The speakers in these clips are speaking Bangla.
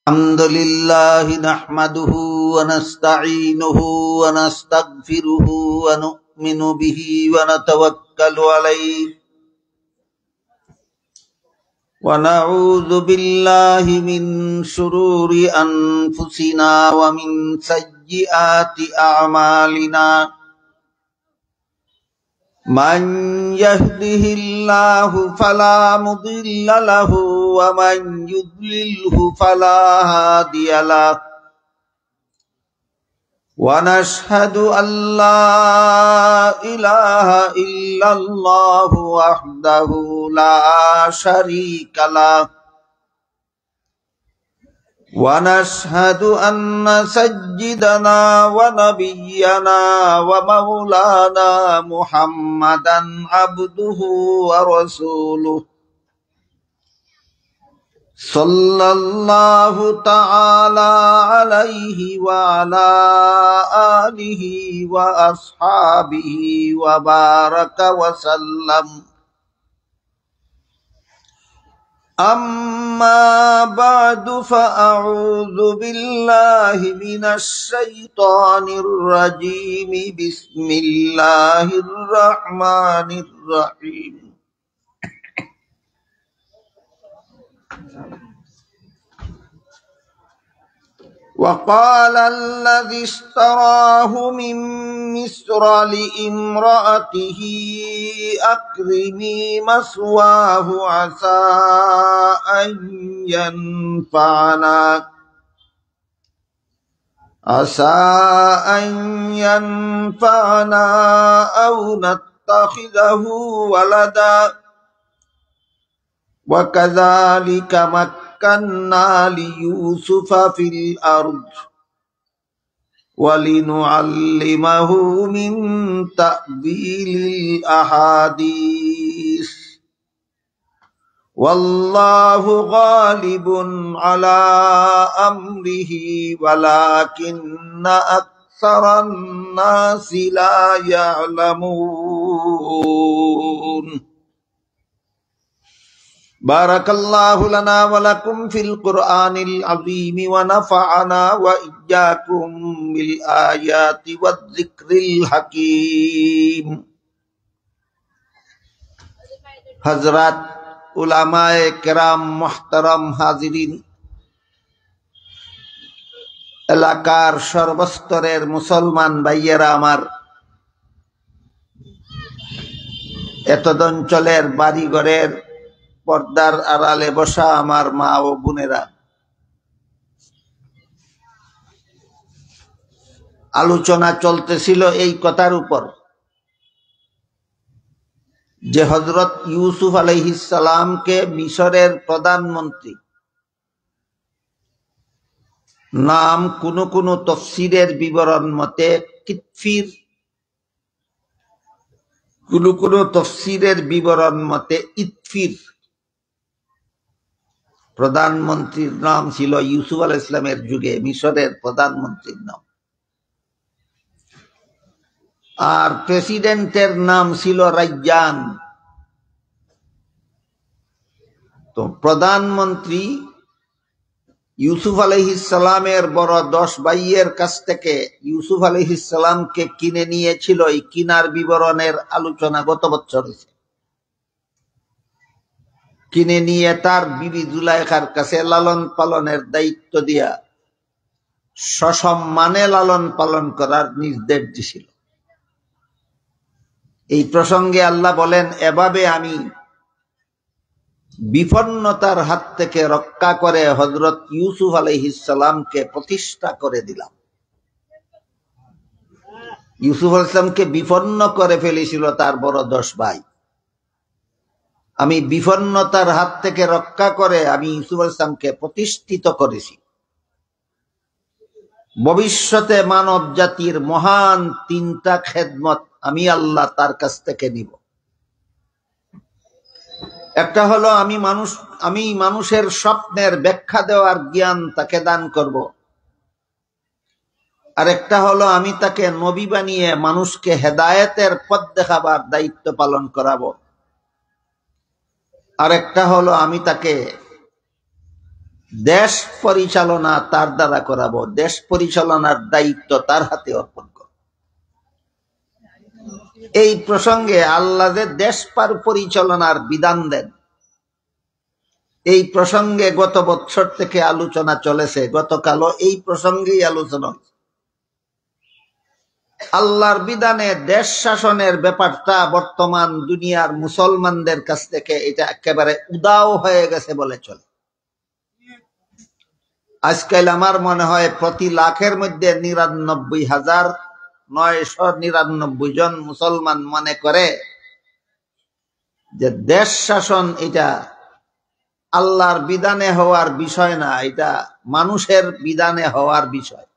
الحمد لله نحمده ونستعينه ونستغفره ونؤمن به ونتوكل عليه ونعوذ بالله من شرور أنفسنا ومن سيئات أعمالنا من يهده الله فلا مضل له ومن يضلله فلا هادي له ونشهد أن لا إله إلا الله وحده لا شريك له ونشهد أن سيدنا ونبينا ومولانا محمدا عبده ورسوله صلى الله تعالى عليه وعلى آله وأصحابه وبارك وسلم أما بعد فأعوذ بالله من الشيطان الرجيم بسم الله الرحمن الرحيم وقال الذي اشتراه من مصر لامرأته أكرمي مثواه عسى أن ينفعنا أو نتخذه ولدا وكذلك مكنا ليوسف في الأرض ولنعلمه من تأويل الأحاديث والله غالب على أمره ولكن أكثر الناس لا يعلمون بارك الله لنا ولكم في القرآن العظيم ونفعنا وإياكم بالآيات والذكر الحكيم حضرات উলামায়ে কেরাম মুহতারাম হাজিরিন এলাকার সর্বস্তরের মুসলমান ভাইয়েরা আমার এতদঞ্চলের বাড়িঘরের পর্দার আড়ালে বসা আমার মা ও বোনেরা, আলোচনা চলতেছিল এই কথার উপর যে হযরত ইউসুফ আলাইহিস সালামকে মিশরের প্রধানমন্ত্রী নাম কোন কোন তাফসীরের বিবরণ মতে কিতফির, কোন কোন তাফসীরের বিবরণ মতে ইতফির। প্রধানমন্ত্রীর নাম ছিল ইউসুফ আলাইহিস সালামের যুগে মিশরের প্রধানমন্ত্রীর নাম, আর প্রেসিডেন্টের নাম ছিল রায়্যান। তো প্রধানমন্ত্রী ইউসুফ আলাইহিস সালামের বড় 10 ভাইয়ের কাছ থেকে ইউসুফ আলাইহিস সালামকে কিনে নিয়েছিল। এই কিনার বিবরণের আলোচনা গত বছর হয়েছে। কিনে নিয়ে তার বিবি জুলাইখার কাছে লালন পালনের দায়িত্ব দিয়া সসম্মানে লালন পালন করার নির্দেশ দিছিল। এই প্রসঙ্গে আল্লাহ বলেন, এভাবে আমি বিপন্নতার হাত থেকে রক্ষা করে হযরত ইউসুফ আলাইহিস সালামকে প্রতিষ্ঠা করে দিলাম। ইউসুফ আলাইহিস সালামকে বিপন্ন করে ফেলেছিল তার বড় 10 ভাই। আমি বিপন্নতার হাত থেকে রক্ষা করে আমি ইউসুফ আলাইহিস সালামকে প্রতিষ্ঠিত করেছি। ভবিষ্যতে মানব জাতির মহান 3টা খেদমত আমি আল্লাহ তার কাছ থেকে নিব। একটা হলো আমি মানুষের স্বপ্নের ব্যাখ্যা দেওয়ার জ্ঞান তাকে দান করব। আর একটা হলো আমি তাকে নবী বানিয়ে মানুষকে হেদায়েতের পথ দেখাবার দায়িত্ব পালন করাবো। আর একটা হলো আমি তাকে দেশ পরিচালনা তার দ্বারা করাবো, দেশ পরিচালনার দায়িত্ব তার হাতে অর্পণ করব। এই প্রসঙ্গে আল্লাহ যে দেশ পরিচালনার বিধান দেন, এই প্রসঙ্গে গত বছর থেকে আলোচনা চলেছে, গতকালও এই প্রসঙ্গেই আলোচনা। আল্লাহর বিধানে দেশ শাসনের ব্যাপারটা বর্তমান দুনিয়ার মুসলমানদের কাছ থেকে এটা একেবারে উদাও হয়ে গেছে বলে চলে। আজকাল আমার মনে হয় প্রতি লাখের মধ্যে ৯৯,৯৯৯ জন মুসলমান মনে করে যে দেশ শাসন এটা আল্লাহর বিধানে হওয়ার বিষয় না, এটা মানুষের বিধানে হওয়ার বিষয়।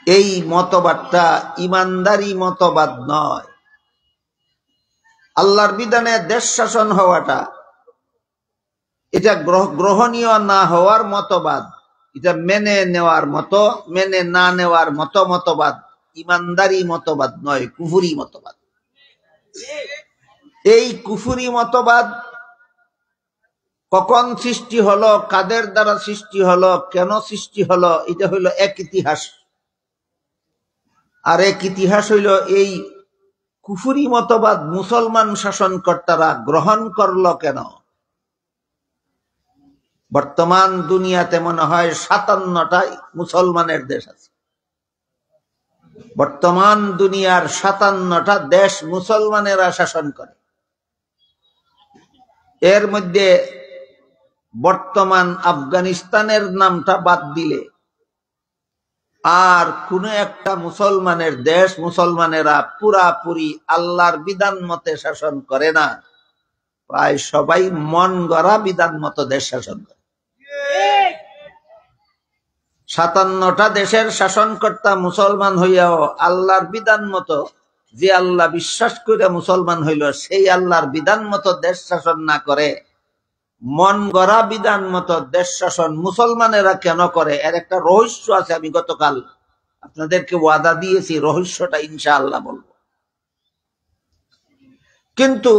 এই মতবাদটা ইমানদারি মতবাদ নয়। আল্লাহর বিধানে দেশ শাসন হওয়াটা এটা গ্রহণীয় না হওয়ার মতবাদ, এটা মেনে নেওয়ার মতো, মেনে না নেওয়ার মতো মতবাদ ইমানদারি মতবাদ নয়, কুফরি মতবাদ। এই কুফরি মতবাদ কখন সৃষ্টি হলো, কাদের দ্বারা সৃষ্টি হলো, কেন সৃষ্টি হলো, এটা হইল এক ইতিহাস। আর এক ইতিহাস হইল এই কুফরি মতবাদ মুসলমান শাসনকর্তারা গ্রহণ করলো কেন। বর্তমান দুনিয়াতে মনে হয় ৫৭টা মুসলমানের দেশ আছে। বর্তমান দুনিয়ার ৫৭টা দেশ মুসলমানেরা শাসন করে। এর মধ্যে বর্তমান আফগানিস্তানের নামটা বাদ দিলে আর কোন একটা মুসলমানের দেশ মুসলমানেরা পুরাপুরি আল্লাহর বিধান মতে শাসন করে না। প্রায় সবাই মন গড়া বিধান মতো দেশ শাসন করে। ৫৭টা দেশের শাসনকর্তা মুসলমান হইয়াও আল্লাহর বিধান মতো, যে আল্লাহ বিশ্বাস করে মুসলমান হইল সেই আল্লাহর বিধান মতো দেশ শাসন না করে মন গড়া বিধান মতো দেশ শাসন মুসলমানেরা কেন করে, এর একটা রহস্য আছে। আমি গতকাল আপনাদেরকে ওয়াদা দিয়েছি, রহস্যটা ইনশাআল্লাহ বলবো। কিন্তু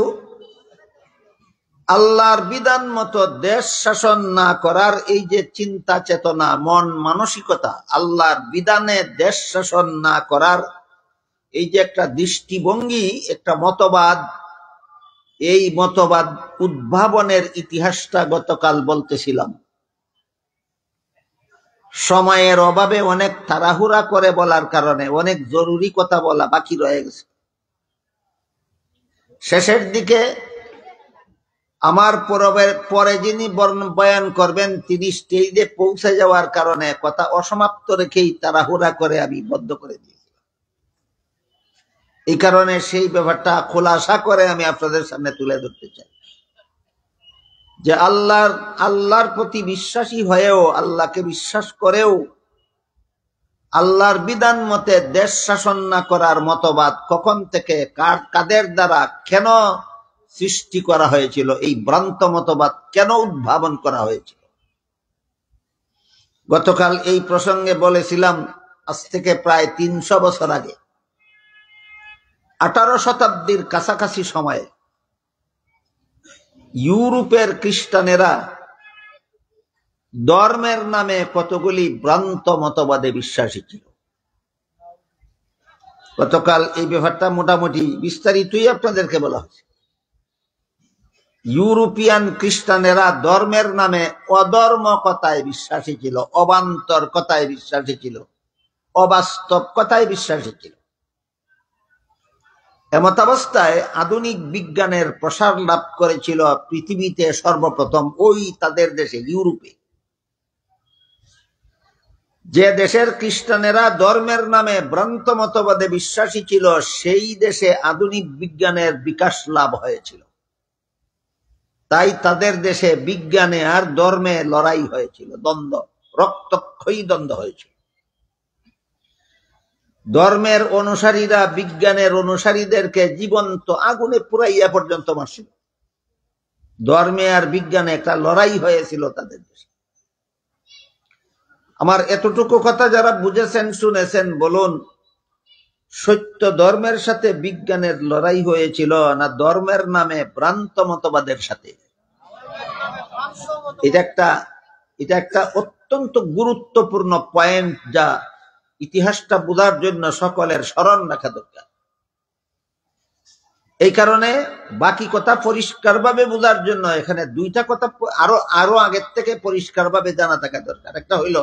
আল্লাহর বিধান মতো দেশ শাসন না করার এই যে চিন্তা চেতনা, মন মানসিকতা, আল্লাহর বিধানে দেশ শাসন না করার এই যে একটা দৃষ্টিভঙ্গি, একটা মতবাদ, এই মতবাদ উদ্ভাবনের ইতিহাসটা গতকাল বলতেছিলাম। সময়ের অভাবে অনেক তাড়াহুড়া করে বলার কারণে অনেক জরুরি কথা বলা বাকি রয়ে গেছে। শেষের দিকে আমার পরে যিনি বয়ান করবেন তিনি স্টেজে পৌঁছে যাওয়ার কারণে কথা অসমাপ্ত রেখেই তাড়াহুড়া করে আমি বন্ধ করে দিয়েছিলাম। এই কারণে সেই ব্যাপারটা খোলাসা করে আমি আপনাদের সামনে তুলে ধরতে চাই যে আল্লাহর প্রতি বিশ্বাসী হয়েও, আল্লাহকে বিশ্বাস করেও আল্লাহর বিধান মতে দেশ শাসন না করার মতবাদ কখন থেকে, কাদের দ্বারা, কেন সৃষ্টি করা হয়েছিল, এই ভ্রান্ত মতবাদ কেন উদ্ভাবন করা হয়েছিল। গতকাল এই প্রসঙ্গে বলেছিলাম আজ থেকে প্রায় ৩০০ বছর আগে ১৮ শতাব্দীর কাছাকাছি সময়ে ইউরোপের খ্রিস্টানেরা ধর্মের নামে কতগুলি ভ্রান্ত মতবাদে বিশ্বাসী ছিল। গতকাল এই ব্যাপারটা মোটামুটি বিস্তারিতই আপনাদেরকে বলা হয়েছে। ইউরোপিয়ান খ্রিস্টানেরা ধর্মের নামে অধর্ম কথায় বিশ্বাসী ছিল, অবান্তর কথায় বিশ্বাসী ছিল, অবাস্তব কথায় বিশ্বাসী ছিল। এমতাবস্থায় আধুনিক বিজ্ঞানের প্রসার লাভ করেছিল পৃথিবীতে সর্বপ্রথম ওই তাদের দেশে, ইউরোপে। যে দেশের খ্রিস্টানেরা ধর্মের নামে ভ্রান্ত মতবাদে বিশ্বাসী ছিল সেই দেশে আধুনিক বিজ্ঞানের বিকাশ লাভ হয়েছিল। তাই তাদের দেশে বিজ্ঞানে আর ধর্মে লড়াই হয়েছিল, দ্বন্দ্ব, রক্তক্ষয়ী দ্বন্দ্ব হয়েছিল। ধর্মের অনুসারীরা বিজ্ঞানের অনুসারীদেরকে জীবন্ত আগুনে পুরাইয়া পর্যন্ত মারছিল। ধর্মে আর বিজ্ঞানে একটা লড়াই হয়েছিল তাদের দেশে। আমার এতটুকু কথা যারা বুঝেছেন, শুনেছেন, বলুন সত্য ধর্মের সাথে বিজ্ঞানের লড়াই হয়েছিল না ধর্মের নামে ভ্রান্ত মতবাদের সাথে? এটা একটা অত্যন্ত গুরুত্বপূর্ণ পয়েন্ট, যা ইতিহাসটা বোঝার জন্য সকলের স্মরণ রাখা দরকার। এই কারণে বাকি কথা পরিষ্কারভাবে বোঝার জন্য এখানে দুইটা কথা আরো আগের থেকে পরিষ্কারভাবে জানা থাকা দরকার। একটা হইল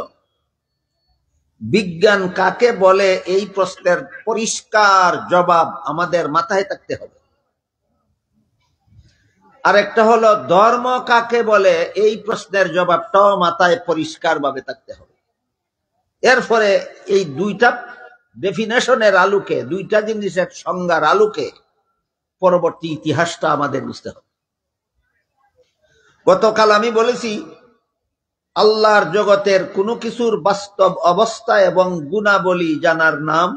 বিজ্ঞান কাকে বলে, এই প্রশ্নের পরিষ্কার জবাব আমাদের মাথায় থাকতে হবে। আর একটা হলো ধর্ম কাকে বলে, এই প্রশ্নের জবাবটাও মাথায় পরিষ্কারভাবে থাকতে হবে। এরপরে এই দুইটা ডেফিনেশনের আলোকে, দুইটা জিনিসের সংজ্ঞার আলোকে পরবর্তী ইতিহাসটা আমাদের বুঝতে হবে। গতকাল আমি বলেছি, আল্লাহর জগতের কোনো কিছুর বাস্তব অবস্থা এবং গুণাবলী জানার নাম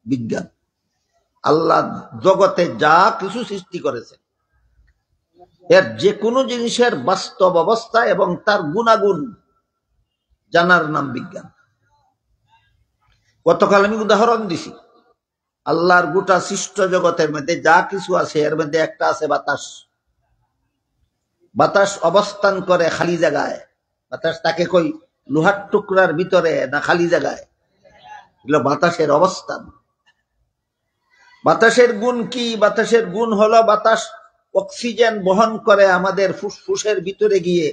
বিজ্ঞান। আল্লাহ জগতে যা কিছু সৃষ্টি করেছে, এর যে কোনো জিনিসের বাস্তব অবস্থা এবং তার গুণাগুণ জানার নাম বিজ্ঞান। গতকাল আমি উদাহরণ দিছি, আল্লাহর গোটা সৃষ্ট জগতের মধ্যে যা কিছু আছে, এর মধ্যে একটা আছে বাতাস। বাতাস অবস্থান করে খালি জায়গায়। বাতাস তাকে কই লোহার টুকরার ভিতরে না খালি জায়গায়? এগুলো বাতাসের অবস্থান। বাতাসের গুণ কি? বাতাসের গুণ হলো বাতাস অক্সিজেন বহন করে আমাদের ফুসফুসের ভিতরে গিয়ে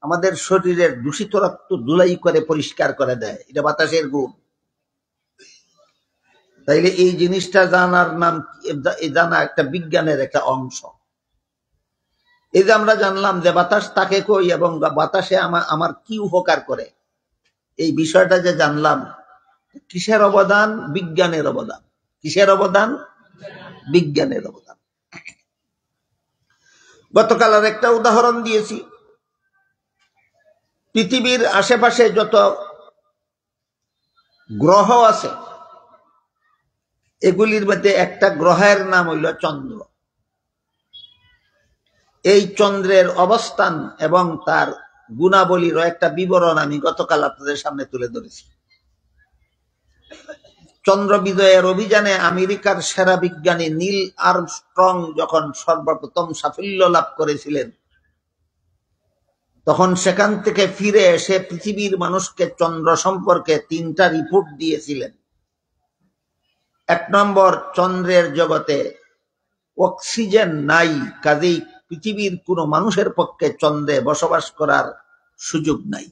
আমাদের শরীরের দূষিত রক্ত ধুলাই করে পরিষ্কার করে দেয়। এটা বাতাসের গুণ। তাইলে এই জিনিসটা জানার নাম, জানা একটা বিজ্ঞানের একটা অংশ। এই যে আমরা জানলাম যে বাতাস তাকে কই এবং বাতাসে আমার কি উপকার করে, এই বিষয়টা যে জানলাম, কিসের অবদান? বিজ্ঞানের অবদান। কিসের অবদান? বিজ্ঞানের অবদান। গতকাল আর একটা উদাহরণ দিয়েছি, পৃথিবীর আশেপাশে যত গ্রহ আছে, এগুলির মধ্যে একটা গ্রহের নাম হইল চন্দ্র। এই চন্দ্রের অবস্থান এবং তার গুণাবলীর একটা বিবরণ আমি গতকাল আপনাদের সামনে তুলে ধরেছি। চন্দ্র বিজয়ের অভিযানে আমেরিকার সেরা বিজ্ঞানী নীল আর্মস্ট্রং যখন সর্বপ্রথম সাফল্য লাভ করেছিলেন, তখন সেখান থেকে ফিরে এসে পৃথিবীর মানুষকে চন্দ্র সম্পর্কে 3টা রিপোর্ট দিয়েছিলেন। 1 নম্বর, চন্দ্রের জগতে অক্সিজেন নাই, কাজেই পৃথিবীর কোনো মানুষের পক্ষে চন্দ্রে বসবাস করার সুযোগ নাই।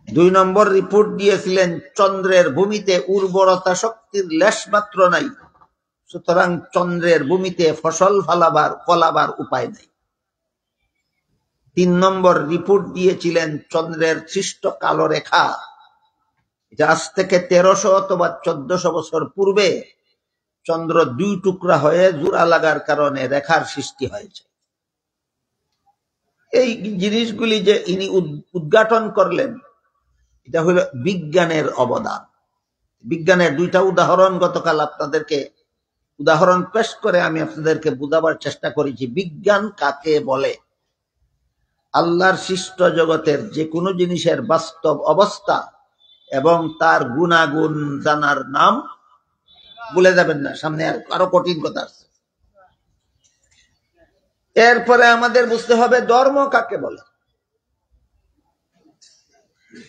2 নম্বর রিপোর্ট দিয়েছিলেন, চন্দ্রের ভূমিতে উর্বরতা শক্তির লেশ মাত্র নাই, সুতরাং চন্দ্রের ভূমিতে ফসল ফলাবার উপায় নাই। 3 নম্বর রিপোর্ট দিয়েছিলেন, চন্দ্রের সৃষ্ট কালো রেখা, এটা আজ থেকে 1300 অথবা 1400 বছর পূর্বে চন্দ্র 2 টুকরা হয়ে জোড়া লাগার কারণে রেখার সৃষ্টি হয়েছে। এই জিনিসগুলি যে ইনি উদ্ঘাটন করলেন, এটা হলো বিজ্ঞানের অবদান। বিজ্ঞানের 2টা উদাহরণ গতকাল আপনাদেরকে উদাহরণ পেশ করে আমি আপনাদেরকে বোঝাবার চেষ্টা করেছি বিজ্ঞান কাকে বলে। আল্লাহর সৃষ্ট জগতের যে কোনো জিনিসের বাস্তব অবস্থা এবং তার গুণাগুণ জানার নাম, ভুলে যাবেন না, সামনে আরো কঠিন কথা আছে। এরপরে আমাদের বুঝতে হবে ধর্ম কাকে বলে।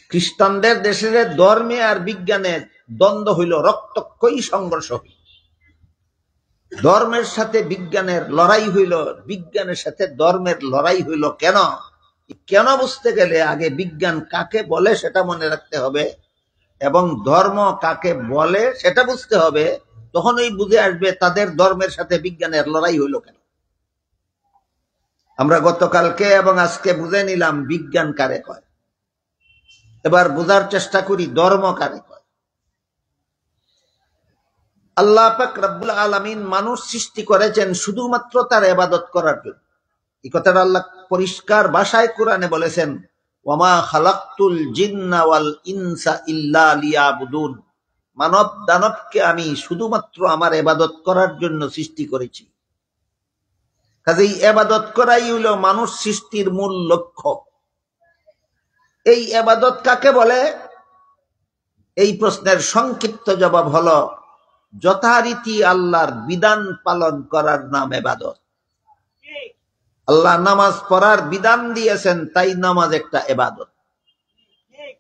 খ্রিস্টানদের দেশে ধর্মে আর বিজ্ঞানের দ্বন্দ্ব হইল, রক্তক্ষয়ী সংঘর্ষ হইল। ধর্মের সাথে বিজ্ঞানের লড়াই হইল, বিজ্ঞানের সাথে ধর্মের লড়াই হইল। কেন? কেন বুঝতে গেলে আগে বিজ্ঞান কাকে বলে সেটা মনে রাখতে হবে এবং ধর্ম কাকে বলে সেটা বুঝতে হবে। তখনই বুঝে আসবে তাদের ধর্মের সাথে বিজ্ঞানের লড়াই হইল কেন। আমরা গতকালকে এবং আজকে বুঝে নিলাম বিজ্ঞান কারে কয়। এবার বোঝার চেষ্টা করি ধর্ম কারে কয়। আল্লাহ পাক রব্বুল আলামিন মানুষ সৃষ্টি করেছেন শুধুমাত্র তার ইবাদত করার জন্য। এই কথাটা আল্লাহ পরিষ্কার ভাষায় কোরআনে বলেছেন, ওয়ামা খালাকতুল জিন্না ওয়াল ইনসা ইল্লা লিয়াবুদুন। মানব দানবকে আমি শুধুমাত্র আমার ইবাদত করার জন্য সৃষ্টি করেছি। কাজেই ইবাদত করাই হলো মানুষ সৃষ্টির মূল লক্ষ্য। এই ইবাদত কাকে বলে? এই প্রশ্নের সংক্ষিপ্ত জবাব হলো, যথারীতি আল্লাহর বিধান পালন করার নাম ইবাদত। আল্লাহ নামাজ পড়ার বিধান দিয়েছেন, তাই নামাজ একটা ইবাদত।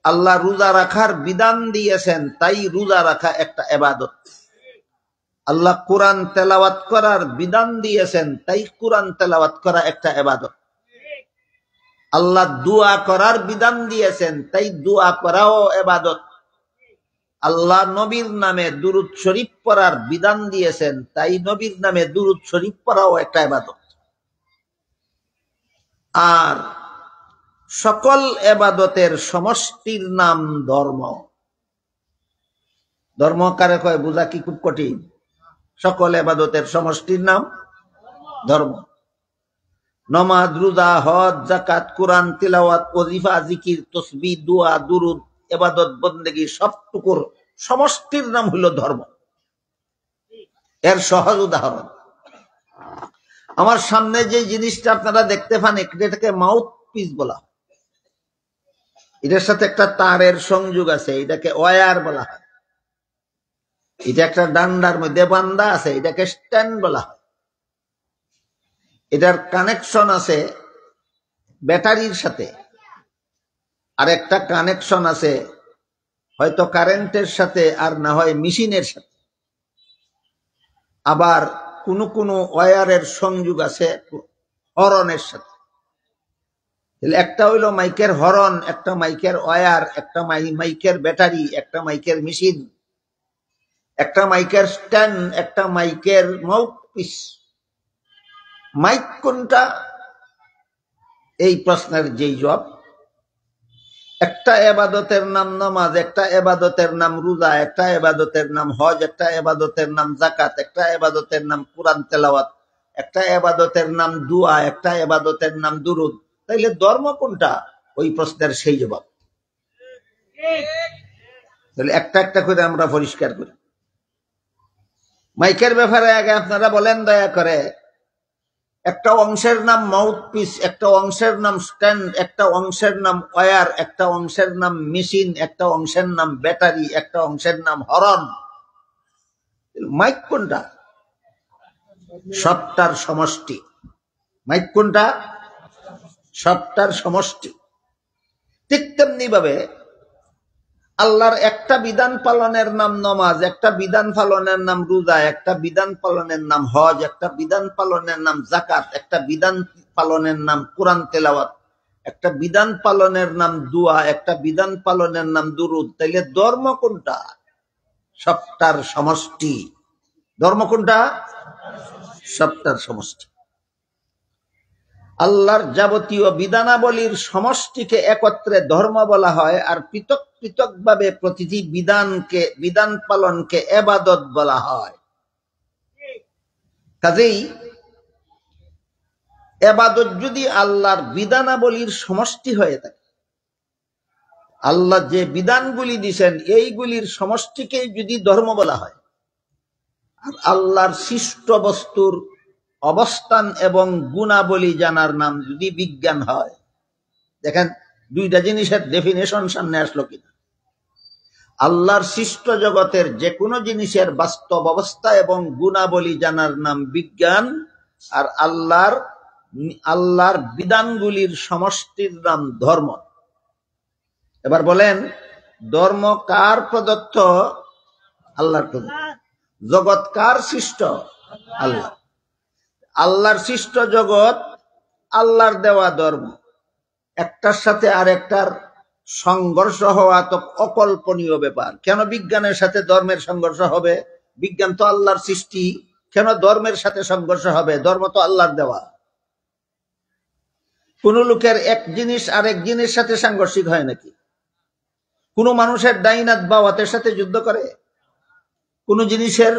আল্লাহ রোজা রাখার বিধান দিয়েছেন, তাই রোজা রাখা একটা ইবাদত। আল্লাহ কোরআন তেলাওয়াত করার বিধান দিয়েছেন, তাই কোরআন তেলাওয়াত করা একটা ইবাদত। আল্লাহ দোয়া করার বিধান দিয়েছেন, তাই দোয়া করাও ইবাদত। আল্লাহ নবীর নামে দুরূদ শরীফ পড়ার বিধান দিয়েছেন, তাই নবীর নামে দুরূদ শরীফ পড়াও একটা ইবাদত। আর সকল ইবাদতের সমষ্টির নাম ধর্ম। ধর্ম কারে কয় বোঝা কি খুব কঠিন। সকল ইবাদতের সমষ্টির নাম ধর্ম। নামাজ, রোজা, হজ, যাকাত, কোরআন তিলাওয়াত, ওয়াজিফা, জিকির, তাসবিহ, দোয়া, দুরূদ, ইবাদত, বন্দেগী সবটুকুর সমষ্টির নাম হলো ধর্ম। এর সহজ উদাহরণ, আমার সামনে যে জিনিসটা আপনারা দেখতে পান, এটাকে মাউথ পিস বলা হয়। এটার সাথে একটা তারের সংযোগ আছে, এটাকে ওয়্যার বলা হয়। এটা একটা ডান্ডার মধ্যে বান্ধা আছে, এটাকে স্ট্যান্ড বলা হয়। এটার কানেকশন আছে ব্যাটারির সাথে, আর একটা কানেকশন আছে হয়তো কারেন্টের সাথে, আর না হয় মেশিনের সাথে। আবার কোন কোন ওয়্যারের সংযোগ আছে হরনের সাথে। একটা হইলো মাইকের হরন, একটা মাইকের ওয়্যার, একটা মাইকের ব্যাটারি, একটা মাইকের মেশিন, একটা মাইকের স্ট্যান্ড, একটা মাইকের মাউথপিস। মাইক কোনটা? এই প্রশ্নের যেই জবাব, একটা ইবাদতের নাম নামাজ, একটা ইবাদতের নাম রোজা, একটা ইবাদতের নাম হজ, একটা ইবাদতের নাম যাকাত, একটা ইবাদতের নাম কোরআন তেলাওয়াত, একটা ইবাদতের নাম দোয়া, একটা ইবাদতের নাম দুরূদ। তাইলে ধর্ম কোনটা? ওই প্রশ্নের সেই জবাব। তাহলে একটা একটা করে আমরা পরিষ্কার করি। মাইকের ব্যাপারে আগে আপনারা বলেন দয়া করে। একটা অংশের নাম মাউথপিস, একটা অংশের নাম স্ট্যান্ড, একটা অংশের নাম ওয়্যার, একটা অংশের নাম মেশিন, একটা অংশের নাম ব্যাটারি, একটা অংশের নাম হরন। মাইক কোনটা? সবটার সমষ্টি। মাইক কোনটা? সবটার সমষ্টি। ঠিক তেমনি ভাবে আল্লাহর একটা বিধান পালনের নাম নামাজ, একটা বিধান পালনের নাম রোজা, একটা বিধান পালনের নাম হজ, একটা বিধান পালনের নাম যাকাত, একটা বিধান পালনের নাম কোরআন তেলাওয়াত, একটা বিধান পালনের নাম দোয়া, একটা বিধান পালনের নাম দুরূদ। তাইলে ধর্ম কোনটা? সবটার সমষ্টি। ধর্ম কোনটা? সবটার সমষ্টি। আল্লাহর যাবতীয় বিধানাবলীর সমষ্টিকে একত্রে ধর্ম বলা হয়, আর পৃথক পৃথক ভাবে প্রতিটি বিধান পালনকে ইবাদত বলা হয়। কাজেই ইবাদত যদি আল্লাহর বিধানাবলীর সমষ্টি হয়ে থাকে, আল্লাহ যে বিধানগুলি দিয়েছেন এইগুলির সমষ্টিকে যদি ধর্ম বলা হয়, আর আল্লাহর সৃষ্ট বস্তুর অবস্থান এবং গুণাবলী জানার নাম যদি বিজ্ঞান হয়, দেখেন দুইটা জিনিসের ডেফিনেশন সামনে আসলো কিনা। আল্লাহর সৃষ্ট জগতের যে কোনো জিনিসের বাস্তব অবস্থা এবং গুণাবলী জানার নাম বিজ্ঞান, আর আল্লাহর বিধানগুলির সমষ্টির নাম ধর্ম। এবার বলেন, ধর্ম কার প্রদত্ত? আল্লাহর প্রদত্ত। জগৎ কার সৃষ্ট? আল্লাহ। আল্লাহর সৃষ্ট জগৎ, আল্লাহর দেওয়া ধর্ম, একটার সাথে আরেকটার সংঘর্ষ হওয়া তো অকল্পনীয় ব্যাপার। কেন বিজ্ঞানের সাথে ধর্মের সংঘর্ষ হবে? বিজ্ঞান তো আল্লাহর সৃষ্টি, কেন ধর্মের সাথে সংঘর্ষ হবে? ধর্ম তো আল্লাহর দেওয়া। কোন লোকের এক জিনিস আরেক জিনিসের সাথে সাংঘর্ষিক হয় নাকি? কোন মানুষের ডাইন হাত বাম হাতের সাথে যুদ্ধ করে? কোন জিনিসের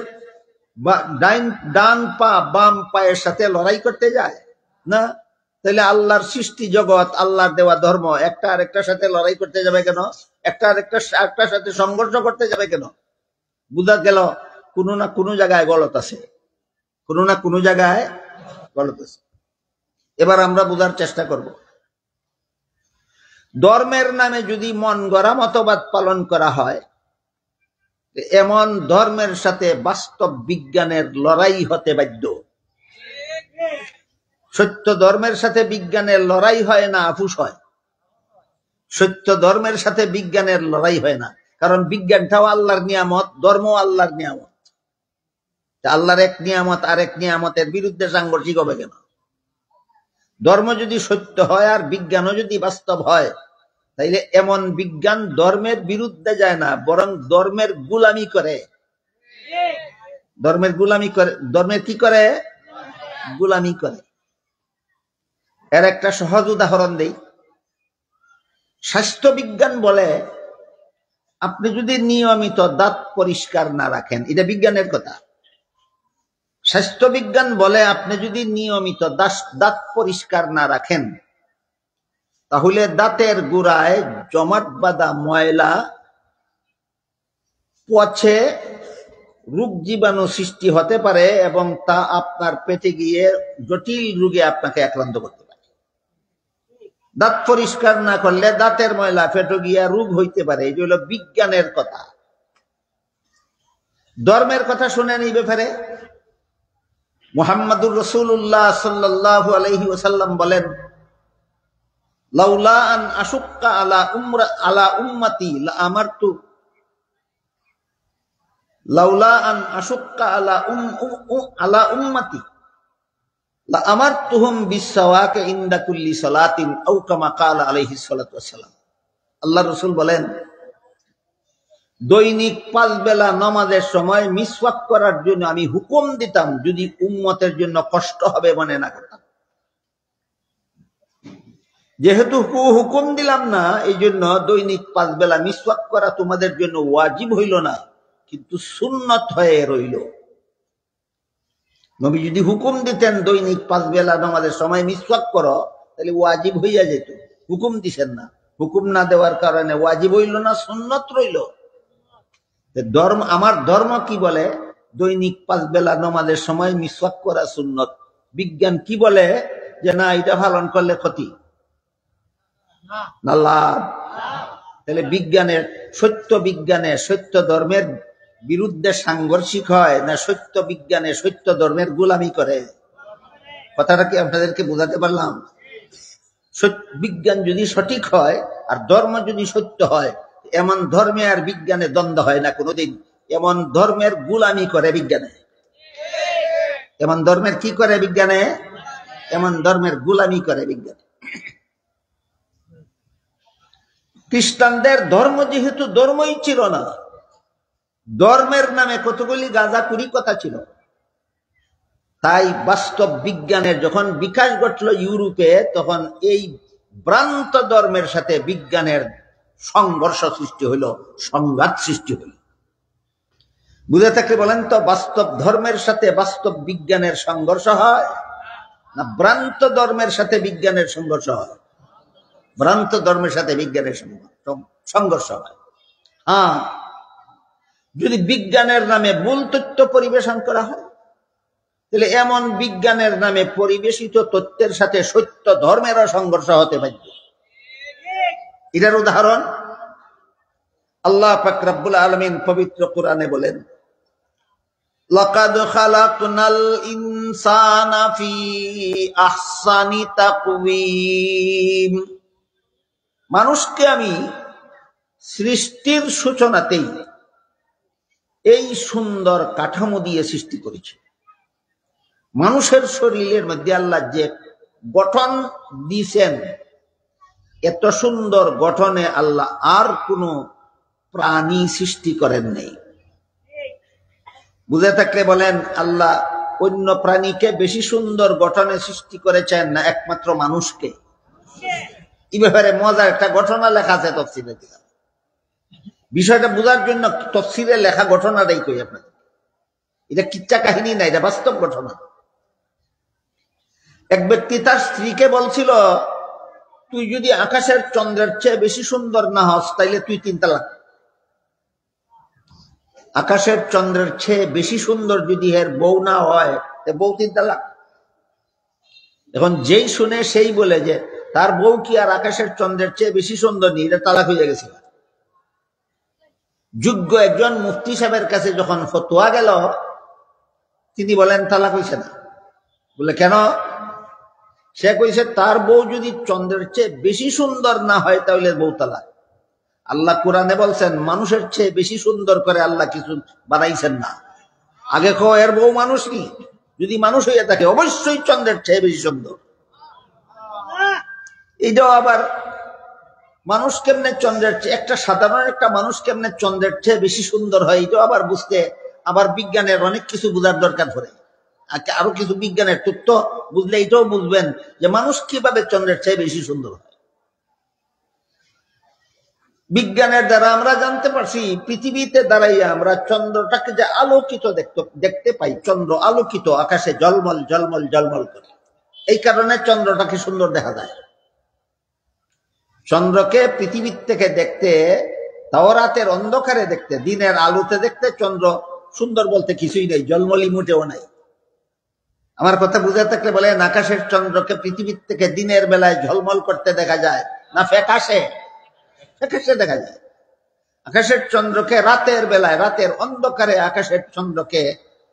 ডান পা বাম পায়ের সাথে লড়াই করতে যায় না। তাহলে আল্লাহর সৃষ্টি জগৎ, আল্লাহর দেওয়া ধর্ম একটা আরেকটার সাথে লড়াই করতে যাবে কেন? একটা আরেকটার সাথে সংঘর্ষ করতে যাবে কেন? বুঝা গেল কোনো না কোনো জায়গায় গলত আছে, কোনো না কোনো জায়গায় গলত আছে। এবার আমরা বোঝার চেষ্টা করব, ধর্মের নামে যদি মন গড়া মতবাদ পালন করা হয়, এমন ধর্মের সাথে বাস্তব বিজ্ঞানের লড়াই হতে বাধ্য। সত্য ধর্মের সাথে বিজ্ঞানের লড়াই হয় না, আপুস হয়। সত্য ধর্মের সাথে বিজ্ঞানের লড়াই হয় না, কারণ বিজ্ঞানটাও আল্লাহর নিয়ামত, ধর্ম আল্লাহর নিয়ামত। আল্লাহর এক নিয়ামত আর এক নিয়ামতের বিরুদ্ধে সাংঘর্ষিক হবে কেন? ধর্ম যদি সত্য হয় আর বিজ্ঞানও যদি বাস্তব হয়, তাইলে এমন বিজ্ঞান ধর্মের বিরুদ্ধে যায় না, বরং ধর্মের গুলামি করে। ধর্মের গুলামি করে। ধর্মের কি করে? গুলামি করে। এর একটা সহজ উদাহরণ দেই। স্বাস্থ্য বিজ্ঞান বলে আপনি যদি নিয়মিত দাঁত পরিষ্কার না রাখেন, এটা বিজ্ঞানের কথা। স্বাস্থ্য বিজ্ঞান বলে আপনি যদি নিয়মিত দাঁত পরিষ্কার না রাখেন, তাহলে দাঁতের গোড়ায় জমাট বাঁধা ময়লা পচে রোগ জীবাণু সৃষ্টি হতে পারে এবং তা আপনার পেটে গিয়ে জটিল রোগে আপনাকে আক্রান্ত করতে পারে। দাঁত পরিষ্কার না করলে দাঁতের ময়লা পেটে গিয়া রোগ হইতে পারে। এই হলো বিজ্ঞানের কথা। ধর্মের কথা শুনেন এই ব্যাপারে। মুহাম্মদুর রাসূলুল্লাহ সাল্লাল্লাহু আলাইহি ওয়াসাল্লাম বলেন, লাউলা আন আশুক্কা আলা উম্মতি লা আমারতু লাউলা আন আশুক্কা আলা উম্মতি লা আমারতুহুম বিসওয়াকি ইনদা কুল্লি সালাতিন আও কামা ক্বালা আলাইহিস সালাতু ওয়াসসালাম। আল্লাহর রাসূল বলেন, দৈনিক 5 বেলা নামাজের সময় মিসওয়াক করার জন্য আমি হুকুম দিতাম, যদি উম্মতের জন্য কষ্ট হবে মনে না করতাম। যেহেতু হুকুম দিলাম না, এই জন্য দৈনিক 5 বেলা মিসওয়াক করা তোমাদের জন্য ওয়াজিব হইল না, কিন্তু সুন্নত হয়ে রইল। নবী যদি হুকুম দিতেন দৈনিক 5 বেলা নামাজের সময় মিসওয়াক করো, তাহলে ওয়াজিব হইয়া যেত। হুকুম দিছেন না, হুকুম না দেওয়ার কারণে ওয়াজিব হইল না, সুন্নত রইল। ধর্ম, আমার ধর্ম কি বলে? দৈনিক 5 বেলা নামাজের সময় মিসওয়াক করা সুন্নত। বিজ্ঞান কি বলে? যে না, এটা পালন করলে ক্ষতি না লাভ। তাহলে বিজ্ঞানের, সত্য ধর্মের বিরুদ্ধে সাংঘর্ষিক হয় না সত্য বিজ্ঞানে সত্য ধর্মের গোলামি করে? কথাটা কি আপনাদেরকে বোঝাতে পারলাম? বিজ্ঞান যদি সঠিক হয় আর ধর্ম যদি সত্য হয়, এমন ধর্মে আর বিজ্ঞানে দ্বন্দ্ব হয় না কোনোদিন। এমন ধর্মের গোলামি করে বিজ্ঞানে। এমন ধর্মের কি করে বিজ্ঞানে? এমন ধর্মের গোলামি করে বিজ্ঞানে। খ্রিস্টানদের ধর্ম যেহেতু ধর্মই ছিল না, ধর্মের নামে কতগুলি গাঁজাখুরি কথা ছিল, তাই বাস্তব বিজ্ঞানের যখন বিকাশ ঘটল ইউরোপে, তখন এই ভ্রান্ত ধর্মের সাথে বিজ্ঞানের সংঘর্ষ সৃষ্টি হইল, সংঘাত সৃষ্টি হইল। বুঝে থাকলে বলেন তো, বাস্তব ধর্মের সাথে বাস্তব বিজ্ঞানের সংঘর্ষ হয় না ভ্রান্ত ধর্মের সাথে বিজ্ঞানের সংঘর্ষ হয়? ভ্রান্ত ধর্মের সাথে বিজ্ঞানের সংঘর্ষ হয়। হ্যাঁ, যদি বিজ্ঞানের নামে ভুল তথ্য পরিবেশন করা হয়, তাহলে এমন বিজ্ঞানের নামে পরিবেশিত তথ্যের সাথে সত্য ধর্মেরও সংঘর্ষ হতে পারে। এটার উদাহরণ আল্লাহ পাক রব্বুল আলামিন পবিত্র কোরআনে বলেন, লাকাদ খালাকনাল ইনসানা ফি আহসানি তাকওয়িম। মানুষকে আমি সৃষ্টির সূচনাতেই এই সুন্দর কাঠামো দিয়ে সৃষ্টি করেছি। মানুষের শরীরের মধ্যে আল্লাহ যে গঠন দিয়েছেন, এত সুন্দর গঠনে আল্লাহ আর কোনো প্রাণী সৃষ্টি করেন নাই। বুঝে থাকলে বলেন, আল্লাহ অন্য প্রাণীকে বেশি সুন্দর গঠনে সৃষ্টি করেছেন না একমাত্র মানুষকে? এই ব্যাপারে মজার একটা ঘটনা লেখা আছে তফসিরে। বিষয়টা বোঝার জন্য তফসিরে লেখা ঘটনাটাই কই আপনাদের। এটা কিচ্ছা কাহিনী না, এটা বাস্তব ঘটনা। এক ব্যক্তি তার স্ত্রীকে বলছিল, তুই যদি আকাশের চন্দ্রের চেয়ে বেশি সুন্দর না হস, তাইলে তুই 3 তালাক। আকাশের চন্দ্রের চেয়ে বেশি সুন্দর যদি এর বউ না হয়, বউ 3 তালাক। এখন যেই শুনে সেই বলে যে তার বউ কি আর আকাশের চন্দ্রের চেয়ে বেশি সুন্দর নেই, এটা তালাক হয়ে গেছে। যোগ্য একজন মুফতি সাহেবের কাছে যখন ফতোয়া গেল, তিনি বলেন তালাক হয়েছে না। বলে কেন? সে কইছে তার বউ যদি চন্দ্রের চেয়ে বেশি সুন্দর না হয় তাহলে বউ তালাক। আল্লাহ কোরআনে বলছেন মানুষের চেয়ে বেশি সুন্দর করে আল্লাহ কিছু বানাইছেন না। আগে কো এর বউ মানুষ নি, যদি মানুষ হইয়া থাকে অবশ্যই চন্দ্রের চেয়ে বেশি সুন্দর। এইটাও আবার মানুষ কেমনে চন্দ্রের চেয়ে, একটা সাধারণ একটা মানুষ কেমনে চন্দ্রের চেয়ে বেশি সুন্দর হয়, এটাও আবার বুঝতে আবার বিজ্ঞানের অনেক কিছু বোঝার দরকার পড়ে। আরো কিছু বিজ্ঞানের তথ্য বুঝলে এটাও বুঝবেন যে মানুষ কিভাবে চন্দ্রের চেয়ে বেশি সুন্দর হয়। বিজ্ঞানের দ্বারা আমরা জানতে পারছি পৃথিবীতে দাঁড়াইয়া আমরা চন্দ্রটাকে যে আলোকিত দেখতে পাই, চন্দ্র আলোকিত আকাশে জলমল জলমল জলমল করে, এই কারণে চন্দ্রটাকে সুন্দর দেখা যায়। চন্দ্রকে পৃথিবীর থেকে দেখতে, তাওরাতের অন্ধকারে দেখতে, দিনের আলোতে দেখতে চন্দ্র সুন্দর বলতে কিছুই নেই, জলমলি মোটেও নাই। আমার কথা বুঝে থাকলে বলেন, আকাশের চন্দ্রকে পৃথিবীর থেকে দিনের বেলায় ঝলমল করতে দেখা যায় না ফ্যাকাশে? ফ্যাকাশে দেখা যায়। আকাশের চন্দ্রকে রাতের বেলায়, রাতের অন্ধকারে আকাশের চন্দ্রকে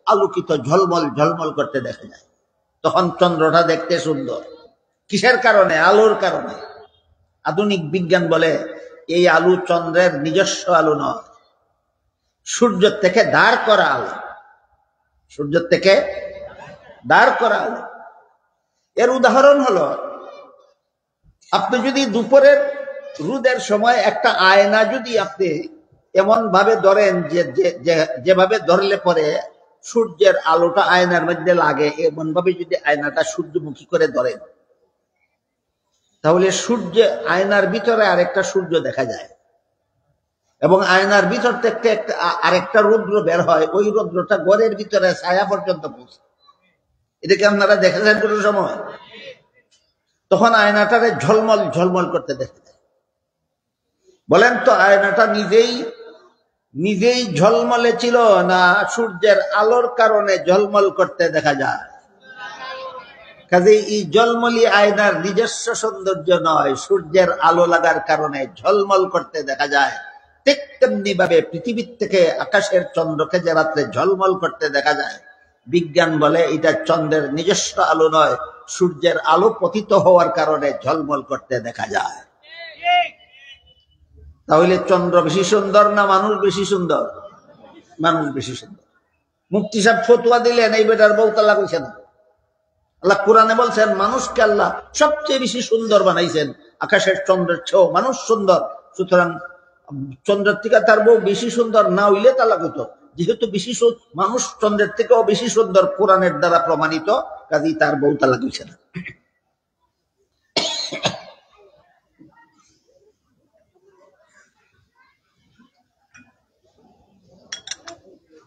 আলোকিত ঝলমল ঝলমল করতে দেখা যায়। তখন চন্দ্রটা দেখতে সুন্দর। কিসের কারণে? আলোর কারণে। আধুনিক বিজ্ঞান বলে এই আলো চন্দ্রের নিজস্ব আলো নয়, সূর্য থেকে দাঁড় করা আলো। সূর্য থেকে দাঁড় করা আলো। এর উদাহরণ হলো, আপনি যদি দুপুরের রোদের সময় একটা আয়না যদি আপনি এমন ভাবে ধরেন যেভাবে ধরলে পরে সূর্যের আলোটা আয়নার মধ্যে লাগে, এমন ভাবে যদি আয়নাটা সূর্যমুখী করে ধরেন, তাহলে সূর্য, আয়নার ভিতরে আরেকটা সূর্য দেখা যায়, এবং আয়নার ভিতর থেকে আরেকটা রৌদ্র বের হয়, ওই রৌদ্রটা ঘরের ভিতরে ছায়া পর্যন্ত পৌঁছে। এটাকে আপনারা দেখেছেন কোনো সময়? তখন আয়নাটারে ঝলমল ঝলমল করতে দেখা যায়। বলেন তো, আয়নাটা নিজেই ঝলমলে ছিল না সূর্যের আলোর কারণে ঝলমল করতে দেখা যায়? কাজেই এই ঝলমলি আয়নার নিজস্ব সৌন্দর্য নয়, সূর্যের আলো লাগার কারণে ঝলমল করতে দেখা যায়। ঠিক তেমনি ভাবে পৃথিবীর থেকে আকাশের চন্দ্রকে যে রাত্রে ঝলমল করতে দেখা যায়, বিজ্ঞান বলে এটা চন্দ্রের নিজস্ব আলো নয়, সূর্যের আলো পতিত হওয়ার কারণে ঝলমল করতে দেখা যায়। তাহলে চন্দ্র বেশি সুন্দর না মানুষ বেশি সুন্দর? মানুষ বেশি সুন্দর। মুফতি সাহেব ফতোয়া দিলেন, এই বেটার বউ তালাক হইছে না। আল্লাহ কোরআনে বলছেন মানুষকে আল্লাহ সবচেয়ে বেশি সুন্দর বানাইছেন, আকাশের চন্দ্রের চেয়েও মানুষ সুন্দর। সুতরাং চন্দ্রের থেকে তার বউ বেশি সুন্দর না হইলে তালাক হইতো। যেহেতু বেশি মানুষ চন্দ্রের থেকেও বেশি সুন্দর, কোরআনের দ্বারা প্রমাণিত, কাজেই তার বউ তালাক হইছে না।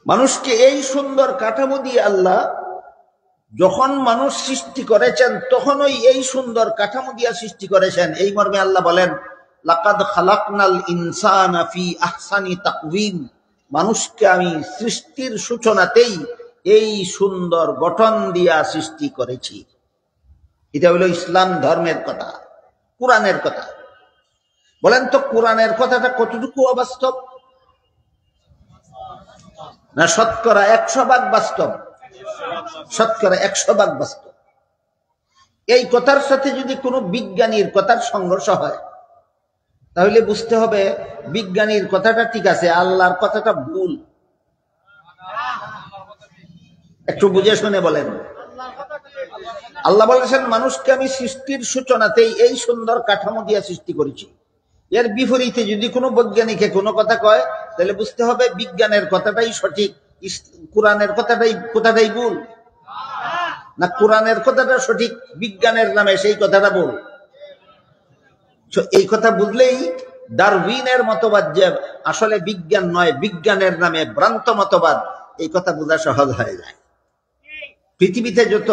মানুষকে এই সুন্দর কাঠামো দিয়ে আল্লাহ যখন মানুষ সৃষ্টি করেছেন, তখনই এই সুন্দর কাঠামো দিয়া সৃষ্টি করেছেন। এই মর্মে আল্লাহ বলেন, লাকাদ খালাকনাল ইনসানা ফি আহসানি তাকওয়িম, মানুষকে আমি সৃষ্টির সূচনাতেই এই সুন্দর গঠন দিয়া সৃষ্টি করেছি। এটা হলো ইসলাম ধর্মের কথা, কোরআনের কথা। বলেন তো, কোরআনের কথাটা কতটুকু অবাস্তব? না শতকরা 100% বাস্তব? শতকরা 100% বাস্তব। এই কথার সাথে যদি কোনো বিজ্ঞানীর কথার সংঘর্ষ হয়, তাহলে বুঝতে হবে বিজ্ঞানীর কথাটা ঠিক আছে, আল্লাহর কথাটা ভুল। একটু বুঝে শুনে বলেন। আল্লাহ বলেছেন মানুষকে আমি সৃষ্টির সূচনাতেই এই সুন্দর কাঠামো দিয়ে সৃষ্টি করেছি। এর বিপরীতে যদি কোনো বৈজ্ঞানিকে কোনো কথা কয়, তাহলে বুঝতে হবে বিজ্ঞানের কথাটাই সঠিক, কোরআনের কথাটাই ভুল। না কোরআনের কথাটা সঠিক, বিজ্ঞানের নামে সেই কথাটা ভুল। এই কথা বুঝলেই ডারউইনের মতবাদ যে আসলে বিজ্ঞান নয়, বিজ্ঞানের নামে ভ্রান্ত মতবাদ, এই কথা বোঝা সহজ হয়ে যায়। পৃথিবীতে যত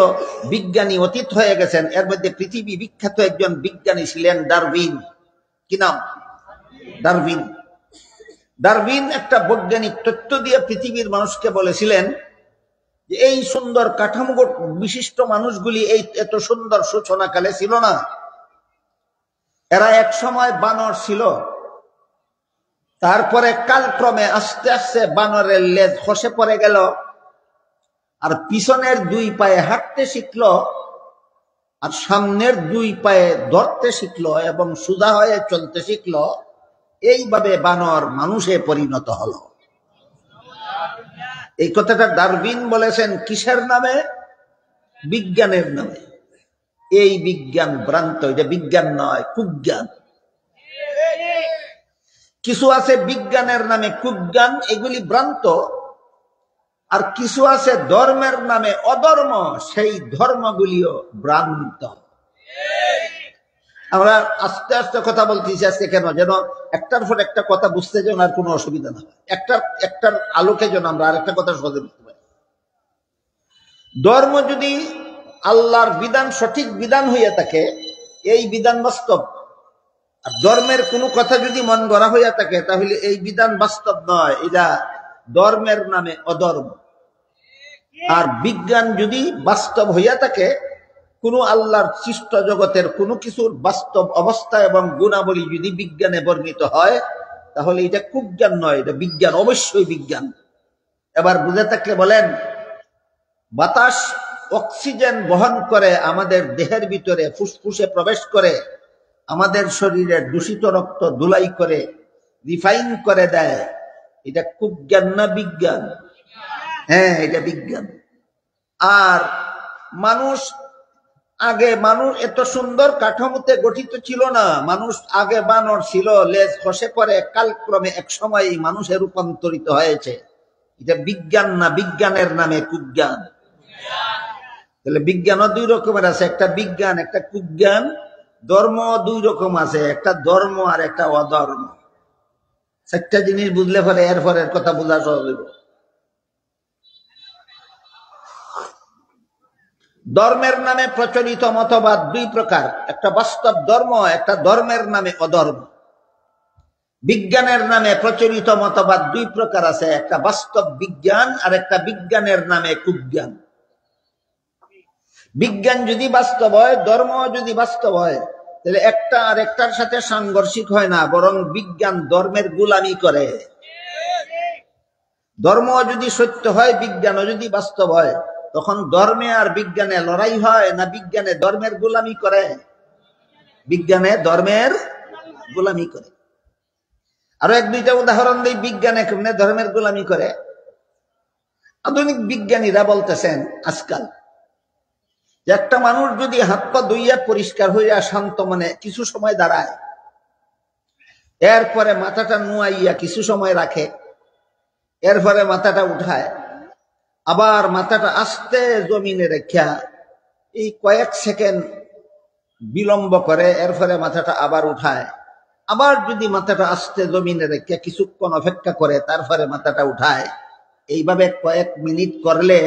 বিজ্ঞানী অতীত হয়ে গেছেন, এর মধ্যে পৃথিবী বিখ্যাত একজন বিজ্ঞানী ছিলেন ডারউইন। কি নাম? ডারউইন। ডারউইন একটা বৈজ্ঞানিক তত্ত্ব দিয়ে পৃথিবীর মানুষকে বলেছিলেন যে এই সুন্দর কাঠামো বিশিষ্ট মানুষগুলি এই এত সুন্দর সূচনাকালে ছিল না। এরা এক সময় বানর ছিল, তারপরে কালক্রমে আস্তে আস্তে বানরের লেজ খসে পড়ে গেল, আর পিছনের দুই পায়ে হাঁটতে শিখলো, আর সামনের দুই পায়ে ধরতে শিখলো এবং সোজা হয়ে চলতে শিখলো, এইভাবে বানর মানুষে পরিণত হলো। এই কথাটা ডারউইন বলেছেন কিসের নামে? বিজ্ঞানের নামে। এই বিজ্ঞান ভ্রান্ত, এটা বিজ্ঞান নয়, কুজ্ঞান। কিছু আছে বিজ্ঞানের নামে কুজ্ঞান, এগুলি ভ্রান্ত। আর কিছু আছে ধর্মের নামে অধর্ম, সেই ধর্মগুলিও ভ্রান্ত। আমরা আস্তে আস্তে কথা বলতেছি আজকে, কেন? যেন একটার পর একটা কথা বুঝতে যেন আর কোনো অসুবিধা না হয়, একটার আলোকে যেন আমরা আরেকটা কথা সহজে বুঝতে পারি। ধর্ম যদি আল্লাহর বিধান সঠিক বিধান হইয়া থাকে, এই বিধান বাস্তব। আর ধর্মের কোনো কথা যদি মন গড়া হইয়া থাকে, তাহলে এই বিধান বাস্তব নয়, এটা ধর্মের নামে অধর্ম। আর বিজ্ঞান যদি বাস্তব হইয়া থাকে, কোন আল্লাহর সৃষ্ট জগতের কোনো কিছুর বাস্তব অবস্থা এবং গুণাবলী যদি বিজ্ঞানে বর্ণিত হয়, তাহলে এটা কুজ্ঞান নয়, এটা বিজ্ঞান, অবশ্যই বিজ্ঞান। এবার বুঝে থাকলে বলেন, বাতাস অক্সিজেন বহন করে আমাদের দেহের ভিতরে ফুসফুসে প্রবেশ করে, আমাদের শরীরের দূষিত রক্ত ধুলাই করে রিফাইন করে দেয়, এটা কুজ্ঞান না বিজ্ঞান? হ্যাঁ, এটা বিজ্ঞান। আর মানুষ এত সুন্দর কাঠামোতে গঠিত ছিল না। মানুষ আগে বানর ছিল, লেজ খসে পড়ে কালক্রমে এক সময় মানুষে রূপান্তরিত হয়েছে। এটা বিজ্ঞান না, বিজ্ঞানের নামে কুজ্ঞান। তাহলে বিজ্ঞানও দুই রকমের আছে, একটা বিজ্ঞান, একটা কুজ্ঞান। ধর্ম দুই রকম আছে, একটা ধর্ম আর একটা অধর্ম। চারটা জিনিস বুঝলে পরে এর কথা বোঝা সহজ হইব। ধর্মের নামে প্রচলিত মতবাদ দুই প্রকার, একটা বাস্তব ধর্ম, একটা ধর্মের নামে অধর্ম। বিজ্ঞানের নামে প্রচলিত মতবাদ দুই প্রকার আছে, একটা বাস্তব বিজ্ঞান আর একটা বিজ্ঞানের নামে কুজ্ঞান। বিজ্ঞান যদি বাস্তব হয়, ধর্ম যদি বাস্তব হয়, তাহলে একটা আর একটার সাথে সাংঘর্ষিক হয় না, বরং বিজ্ঞান ধর্মের গোলামি করে। ধর্ম যদি সত্য হয়, বিজ্ঞানও যদি বাস্তব হয়, তখন ধর্মে আর বিজ্ঞানে লড়াই হয় না বিজ্ঞানে ধর্মের গোলামি করে? বিজ্ঞানে ধর্মের গোলামি করে। আরো এক দুইটা উদাহরণ দিই, বিজ্ঞানে কেমনে ধর্মের গোলামি করে। আধুনিক বিজ্ঞানীরা বলতেছেন আজকাল, যে একটা মানুষ যদি হাত পা ধুইয়া পরিষ্কার হইয়া শান্ত মনে কিছু সময় দাঁড়ায়, এরপরে মাথাটা নুয়াইয়া কিছু সময় রাখে, এরপরে মাথাটা উঠায়, আবার মাথাটা আস্তে জমিনে রেখা এই কয়েক সেকেন্ড বিলম্ব করে, এরপরে মাথাটা আবার উঠায়, আবার যদি মাথাটা আস্তে জমিনে রেখে কিছুক্ষণ অপেক্ষা করে, তারপরে মাথাটা উঠায়, এইভাবে কয়েক মিনিট করলে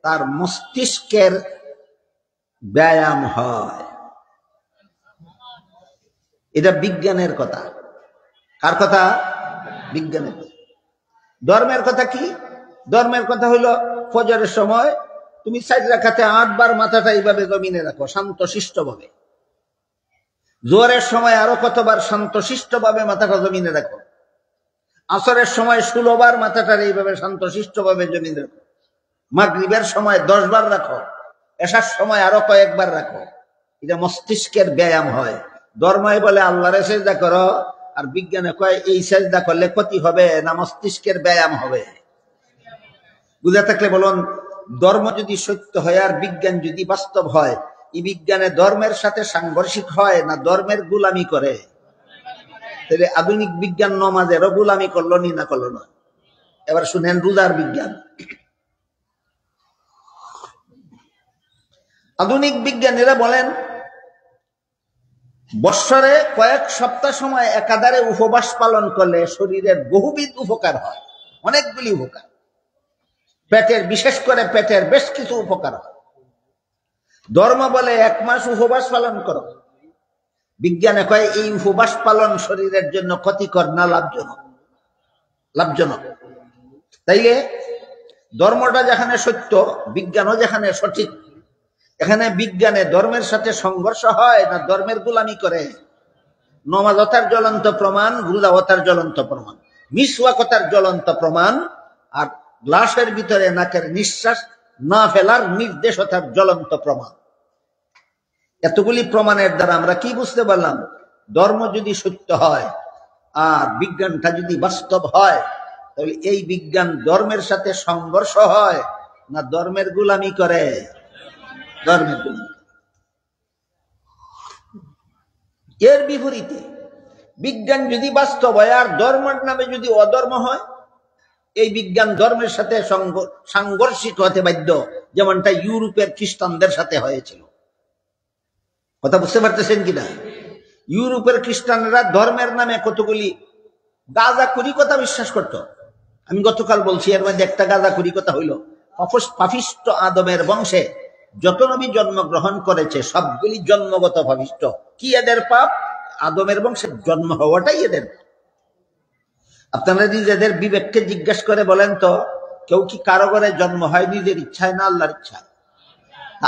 তার মস্তিষ্কের ব্যায়াম হয়। এটা বিজ্ঞানের কথা। কার কথা? বিজ্ঞানের। ধর্মের কথা কি? ধর্মের কথা হইল, ফজরের সময় তুমি 4 রাকাতে 8 বার মাথাটা এইভাবে জমিনে রাখো শান্তশিষ্ট ভাবে। জোহরের সময় আরো কতবার শান্তশিষ্ট ভাবে মাথাটা জমিনে রাখো। আসরের সময় 16 বার মাথাটা এইভাবে শান্তশিষ্ট ভাবে জমিনে রাখো। মাগরিবের সময় 10 বার রাখো। এশার সময় আরো কয়েকবার রাখো। এটা মস্তিষ্কের ব্যায়াম হয়। ধর্মই বলে আল্লাহরে সেজদা করো, আর বিজ্ঞানে কয় এই সেজদা করলে ক্ষতি হবে না মস্তিষ্কের ব্যায়াম হবে। বুঝে থাকলে বলুন, ধর্ম যদি সত্য হয় আর বিজ্ঞান যদি বাস্তব হয়, এই বিজ্ঞানে ধর্মের সাথে সাংঘর্ষিক হয় না ধর্মের গোলামি করে? তাহলে আধুনিক বিজ্ঞান নমাজেরও গোলামি করলো নি না করলো না? এবার শুনেন রোজার বিজ্ঞান। আধুনিক বিজ্ঞানীরা বলেন, বৎসরে কয়েক সপ্তাহ সময় একাধারে উপবাস পালন করলে শরীরের বহুবিধ উপকার হয়, অনেকগুলি উপকার। পেটের, বিশেষ করে পেটের বেশ কিছু উপকার হয়। ধর্ম বলে 1 মাস উপবাস পালন করো, বিজ্ঞানে কয় এই উপবাস পালন শরীরের জন্য ক্ষতিকর না লাভজনক? লাভজনক। তাইলে ধর্মটা যেখানে সত্য, বিজ্ঞানও যেখানে সঠিক, এখানে বিজ্ঞানে ধর্মের সাথে সংঘর্ষ হয় না ধর্মের গোলামি করে? নমাজতার জ্বলন্ত প্রমাণ, রোজাওয়াতার জ্বলন্ত প্রমাণ, মিসওয়াকতার জ্বলন্ত প্রমাণ, আর গ্লাসের ভিতরে নাকের নিঃশ্বাস না ফেলার নির্দেশতার জ্বলন্ত প্রমাণ। এতগুলি প্রমাণের দ্বারা আমরা কি বুঝতে পারলাম? ধর্ম যদি সত্য হয় আর বিজ্ঞানটা যদি বাস্তব হয়, তাহলে এই বিজ্ঞান ধর্মের সাথে সংঘর্ষ হয় না ধর্মের গোলামি করে? ধর্মের গোলামি। এর বিপরীতে বিজ্ঞান যদি বাস্তব হয় আর ধর্মের নামে যদি অধর্ম হয়, এই বিজ্ঞান ধর্মের সাথে সাংঘর্ষিক হতে বাধ্য, যেমনটা ইউরোপের খ্রিস্টানদের সাথে হয়েছিল। কথা বুঝতে পারতেছেন কিনা? ইউরোপের খ্রিস্টানরা ধর্মের নামে কতগুলি গাঁজাখুরি কথা বিশ্বাস করত। আমি গতকাল বলছি, এর মধ্যে একটা গাঁজাখুরি কথা হইল, পাপিষ্ট আদমের বংশে যত নবী জন্মগ্রহণ করেছে সবগুলি জন্মগত পাপিষ্ট। কি এদের পাপ? আদমের বংশে জন্ম হওয়াটাই এদের। আপনারা নিজেদের বিবেককে জিজ্ঞেস করে বলেন তো, কেউ কি কারো ঘরে জন্ম হয় নিজের ইচ্ছায় না আল্লাহর ইচ্ছায়?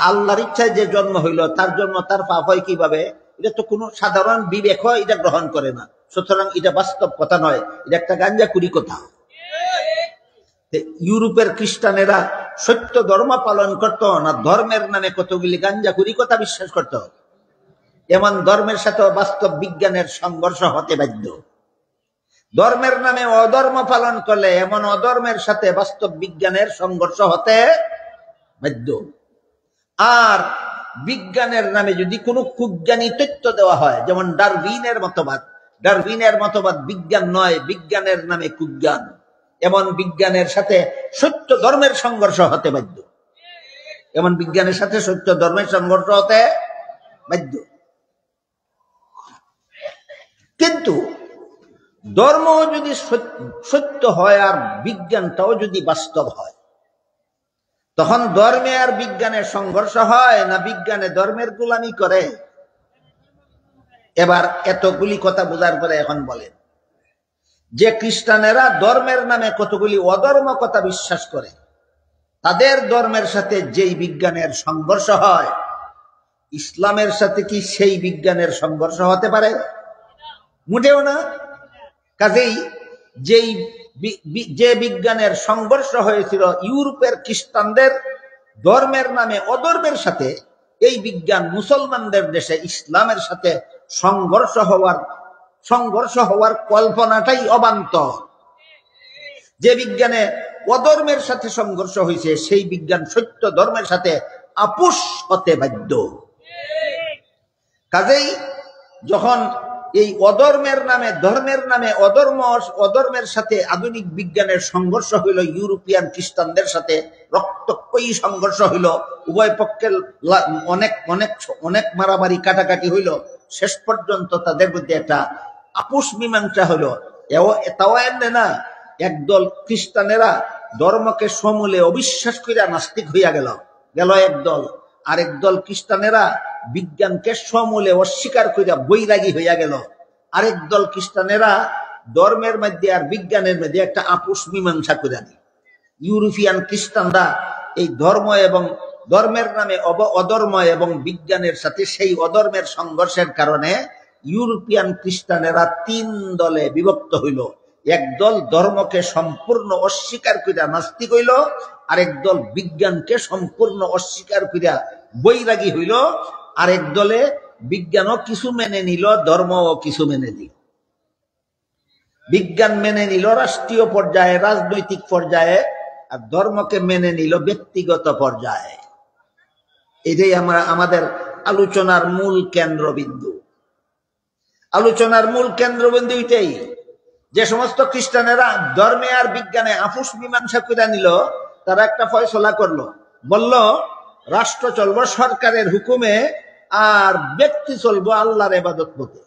আল্লাহর ইচ্ছায় যে জন্ম হইল তার জন্ম, তার পাপ হয় কিভাবে? এটা তো কোনো সাধারণ বিবেক এটা গ্রহণ করে না। সুতরাং এটা বাস্তব কথা নয়, এটা একটা গাঁজাখুরি কথা। ইউরোপের খ্রিস্টানেরা সত্য ধর্ম পালন করত না ধর্মের নামে কতগুলি গাঁজাখুরি কথা বিশ্বাস করত? এমন ধর্মের সাথে বাস্তব বিজ্ঞানের সংঘর্ষ হতে বাধ্য। ধর্মের নামে অধর্ম পালন করলে এমন অধর্মের সাথে বাস্তব বিজ্ঞানের সংঘর্ষ হতে বাধ্য। আর বিজ্ঞানের নামে যদি কোনো কুজ্ঞানী তথ্য দেওয়া হয়, যেমন ডারউইনের মতবাদ বিজ্ঞান নয়, বিজ্ঞানের নামে কুজ্ঞান, এমন বিজ্ঞানের সাথে সত্য ধর্মের সংঘর্ষ হতে বাধ্য। এমন বিজ্ঞানের সাথে সত্য ধর্মের সংঘর্ষ হতে বাধ্য। কিন্তু ধর্ম যদি সত্য হয় আর বিজ্ঞানটাও যদি বাস্তব হয়, তখন ধর্মে আর বিজ্ঞানের সংঘর্ষ হয় না বিজ্ঞানে ধর্মের গোলামি করে? এবার এতগুলি কথা বোঝার পরে এখন বলেন, যে খ্রিস্টানেরা ধর্মের নামে কতগুলি অধর্ম কথা বিশ্বাস করে, তাদের ধর্মের সাথে যেই বিজ্ঞানের সংঘর্ষ হয়, ইসলামের সাথে কি সেই বিজ্ঞানের সংঘর্ষ হতে পারে? মোটেও না। কাজেই যে বিজ্ঞানের সংঘর্ষ হয়েছিল ইউরোপের খ্রিস্টানদের ধর্মের নামে অধর্মের সাথে, এই বিজ্ঞান মুসলমানদের দেশে ইসলামের সাথে সংঘর্ষ হওয়ার কল্পনাটাই অবান্তর। যে বিজ্ঞানে অধর্মের সাথে সংঘর্ষ হয়েছে সেই বিজ্ঞান সত্য ধর্মের সাথে আপোষ হতে বাধ্য। কাজেই যখন এই অধর্মের নামে ধর্মের নামে অধর্মের সাথে আধুনিক বিজ্ঞানের সংঘর্ষ হইল, ইউরোপিয়ান খ্রিস্টানদের সাথে রক্তক্ষয়ী সংঘর্ষ হইল, উভয় পক্ষের অনেক অনেক অনেক মারামারি কাটাকাটি হইল, শেষ পর্যন্ত তাদের মধ্যে একটা আপোষ মীমাংসা হইল। এটাও এমনি না, একদল খ্রিস্টানেরা ধর্মকে সমূলে অবিশ্বাস করিয়া নাস্তিক হইয়া গেল একদল, আরেক দল খ্রিস্টানেরা বিজ্ঞানকে সমূলে অস্বীকার করিয়া বৈরাগী হইয়া গেল। আরেক দল খ্রিস্টানেরা ধর্মের মধ্যে আর বিজ্ঞানের মধ্যে একটা আপোষ মীমাংসা করে দিল। ইউরোপিয়ান খ্রিস্টানরা এই ধর্ম এবং ধর্মের নামে অধর্ম এবং বিজ্ঞানের সাথে সেই অধর্মের সংঘর্ষের কারণে ইউরোপিয়ান খ্রিস্টানেরা তিন দলে বিভক্ত হইল। একদল ধর্মকে সম্পূর্ণ অস্বীকার করিয়া নাস্তিক হইল, আরেক দল বিজ্ঞানকে সম্পূর্ণ অস্বীকার করিয়া বৈরাগী হইল, আরেক দলে বিজ্ঞানও কিছু মেনে নিল, ধর্মও কিছু মেনে নিল। বিজ্ঞান মেনে নিল রাষ্ট্রীয় পর্যায়ে, রাজনৈতিক পর্যায়ে, আর ধর্মকে মেনে নিল ব্যক্তিগত পর্যায়ে। এটাই আমাদের আলোচনার মূল কেন্দ্রবিন্দু। এটাই যে সমস্ত খ্রিস্টানেরা ধর্মে আর বিজ্ঞানে আপোষ মীমাংসা করে নিল, তারা একটা ফয়সলা করলো, বলল রাষ্ট্র চলবো সরকারের হুকুমে আর ব্যক্তি চলবো আল্লাহর ইবাদত মতে।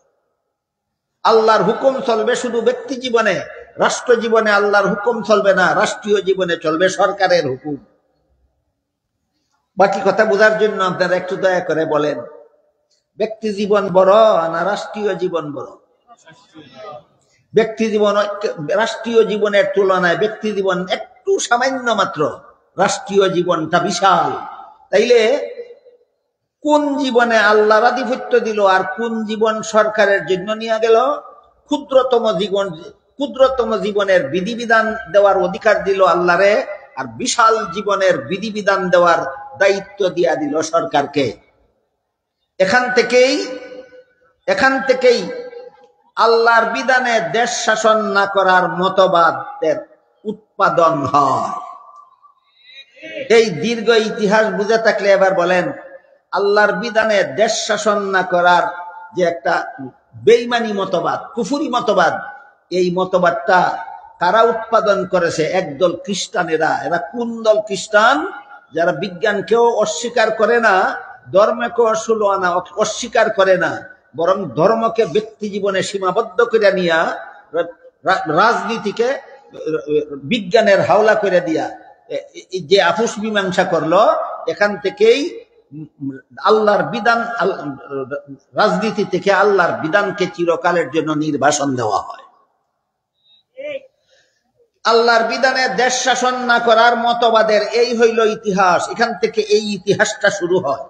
আল্লাহর হুকুম চলবে শুধু ব্যক্তি জীবনে, রাষ্ট্র জীবনে আল্লাহর হুকুম চলবে না, রাষ্ট্রীয় জীবনে চলবে সরকারের হুকুম। বাকি কথা বোঝার জন্য আপনারা একটু দয়া করে বলেন, ব্যক্তি জীবন বড় না রাষ্ট্রীয় জীবন বড়? ব্যক্তি জীবন রাষ্ট্রীয় জীবনের তুলনায় ব্যক্তি জীবন একটু সামান্য মাত্র, রাষ্ট্রীয় জীবনটা বিশাল। তাইলে কোন জীবনে আল্লাহর আধিপত্য দিল আর কোন জীবন সরকারের জন্য নিয়ে গেল? ক্ষুদ্রতম জীবনের বিধিবিধান দেওয়ার অধিকার দিল আল্লাহরে, আর বিশাল জীবনের বিধিবিধান দেওয়ার দায়িত্ব দিয়া দিল সরকারকে। এখান থেকেই আল্লাহর বিধানে দেশ শাসন না করার মতবাদের উৎপাদন হয়। এই দীর্ঘ ইতিহাস বুঝে থাকলে এবার বলেন, আল্লাহর বিধানে দেশ শাসন না করার যে একটা বেঈমানি মতবাদ, কুফরি মতবাদ, এই মতবাদটা কারা উৎপাদন করেছে? একদল খ্রিস্টানেরা। এরা কোন দল খ্রিস্টান? যারা বিজ্ঞানকেও অস্বীকার করে না, ধর্মকেও অস্বীকার করে না, বরং ধর্মকে ব্যক্তি জীবনে সীমাবদ্ধ করে নিয়া রাজনীতিকে বিজ্ঞানের হাওলা করে দিয়া যে আপোষ মীমাংসা করলো, এখান থেকেই আল্লাহর বিধান, রাজনীতি থেকে আল্লাহর বিধানকে চিরকালের জন্য নির্বাসন দেওয়া হয়। আল্লাহর বিধানে দেশ শাসন না করার মতবাদের এই হইল ইতিহাস। এখান থেকে এই ইতিহাসটা শুরু হয়।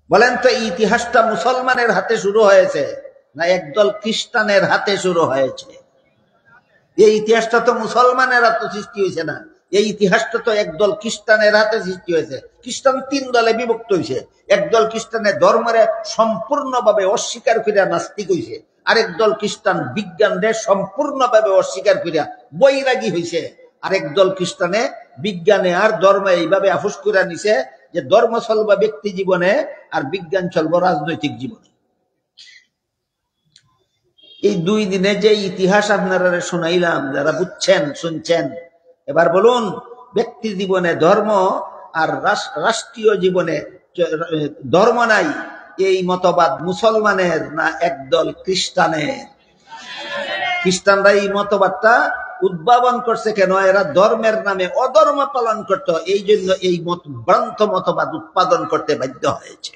বলেন তো, এই ইতিহাসটা মুসলমানের হাতে শুরু হয়েছে না একদল খ্রিস্টানের হাতে শুরু হয়েছে? এই ইতিহাসটা তো মুসলমানের হাতে সৃষ্টি হয়েছে না, এই ইতিহাসটা তো একদল খ্রিস্টানের হাতে সৃষ্টি হয়েছে। খ্রিস্টান তিন দলে বিভক্ত হয়েছে। একদল খ্রিস্টানের ধর্মের সম্পূর্ণভাবে অস্বীকার করিয়া নাস্তিক হয়েছে, আরেক দল খ্রিস্টান বিজ্ঞানের সম্পূর্ণভাবে অস্বীকার করিয়া বৈরাগী হয়েছে, আরেক দল খ্রিস্টানে বিজ্ঞানে আর ধর্মে এইভাবে আপোষ করে নিছে যে ধর্ম চলবে ব্যক্তি জীবনে আর বিজ্ঞান চলবে রাজনৈতিক জীবনে। এই দুই দিনে যে ইতিহাস আপনারা শোনাইলাম, যারা বুঝছেন শুনছেন, এবার বলুন, ব্যক্তি জীবনে ধর্ম আর রাষ্ট্রীয় জীবনে ধর্ম নাই, এই মতবাদ মুসলমানের না একদল খ্রিস্টানের? খ্রিস্টানরা এই মতবাদটা উদ্ভাবন করছে কেন? এরা ধর্মের নামে অধর্ম পালন করত, এই জন্য এই ভ্রান্ত মতবাদ উৎপাদন করতে বাধ্য হয়েছে।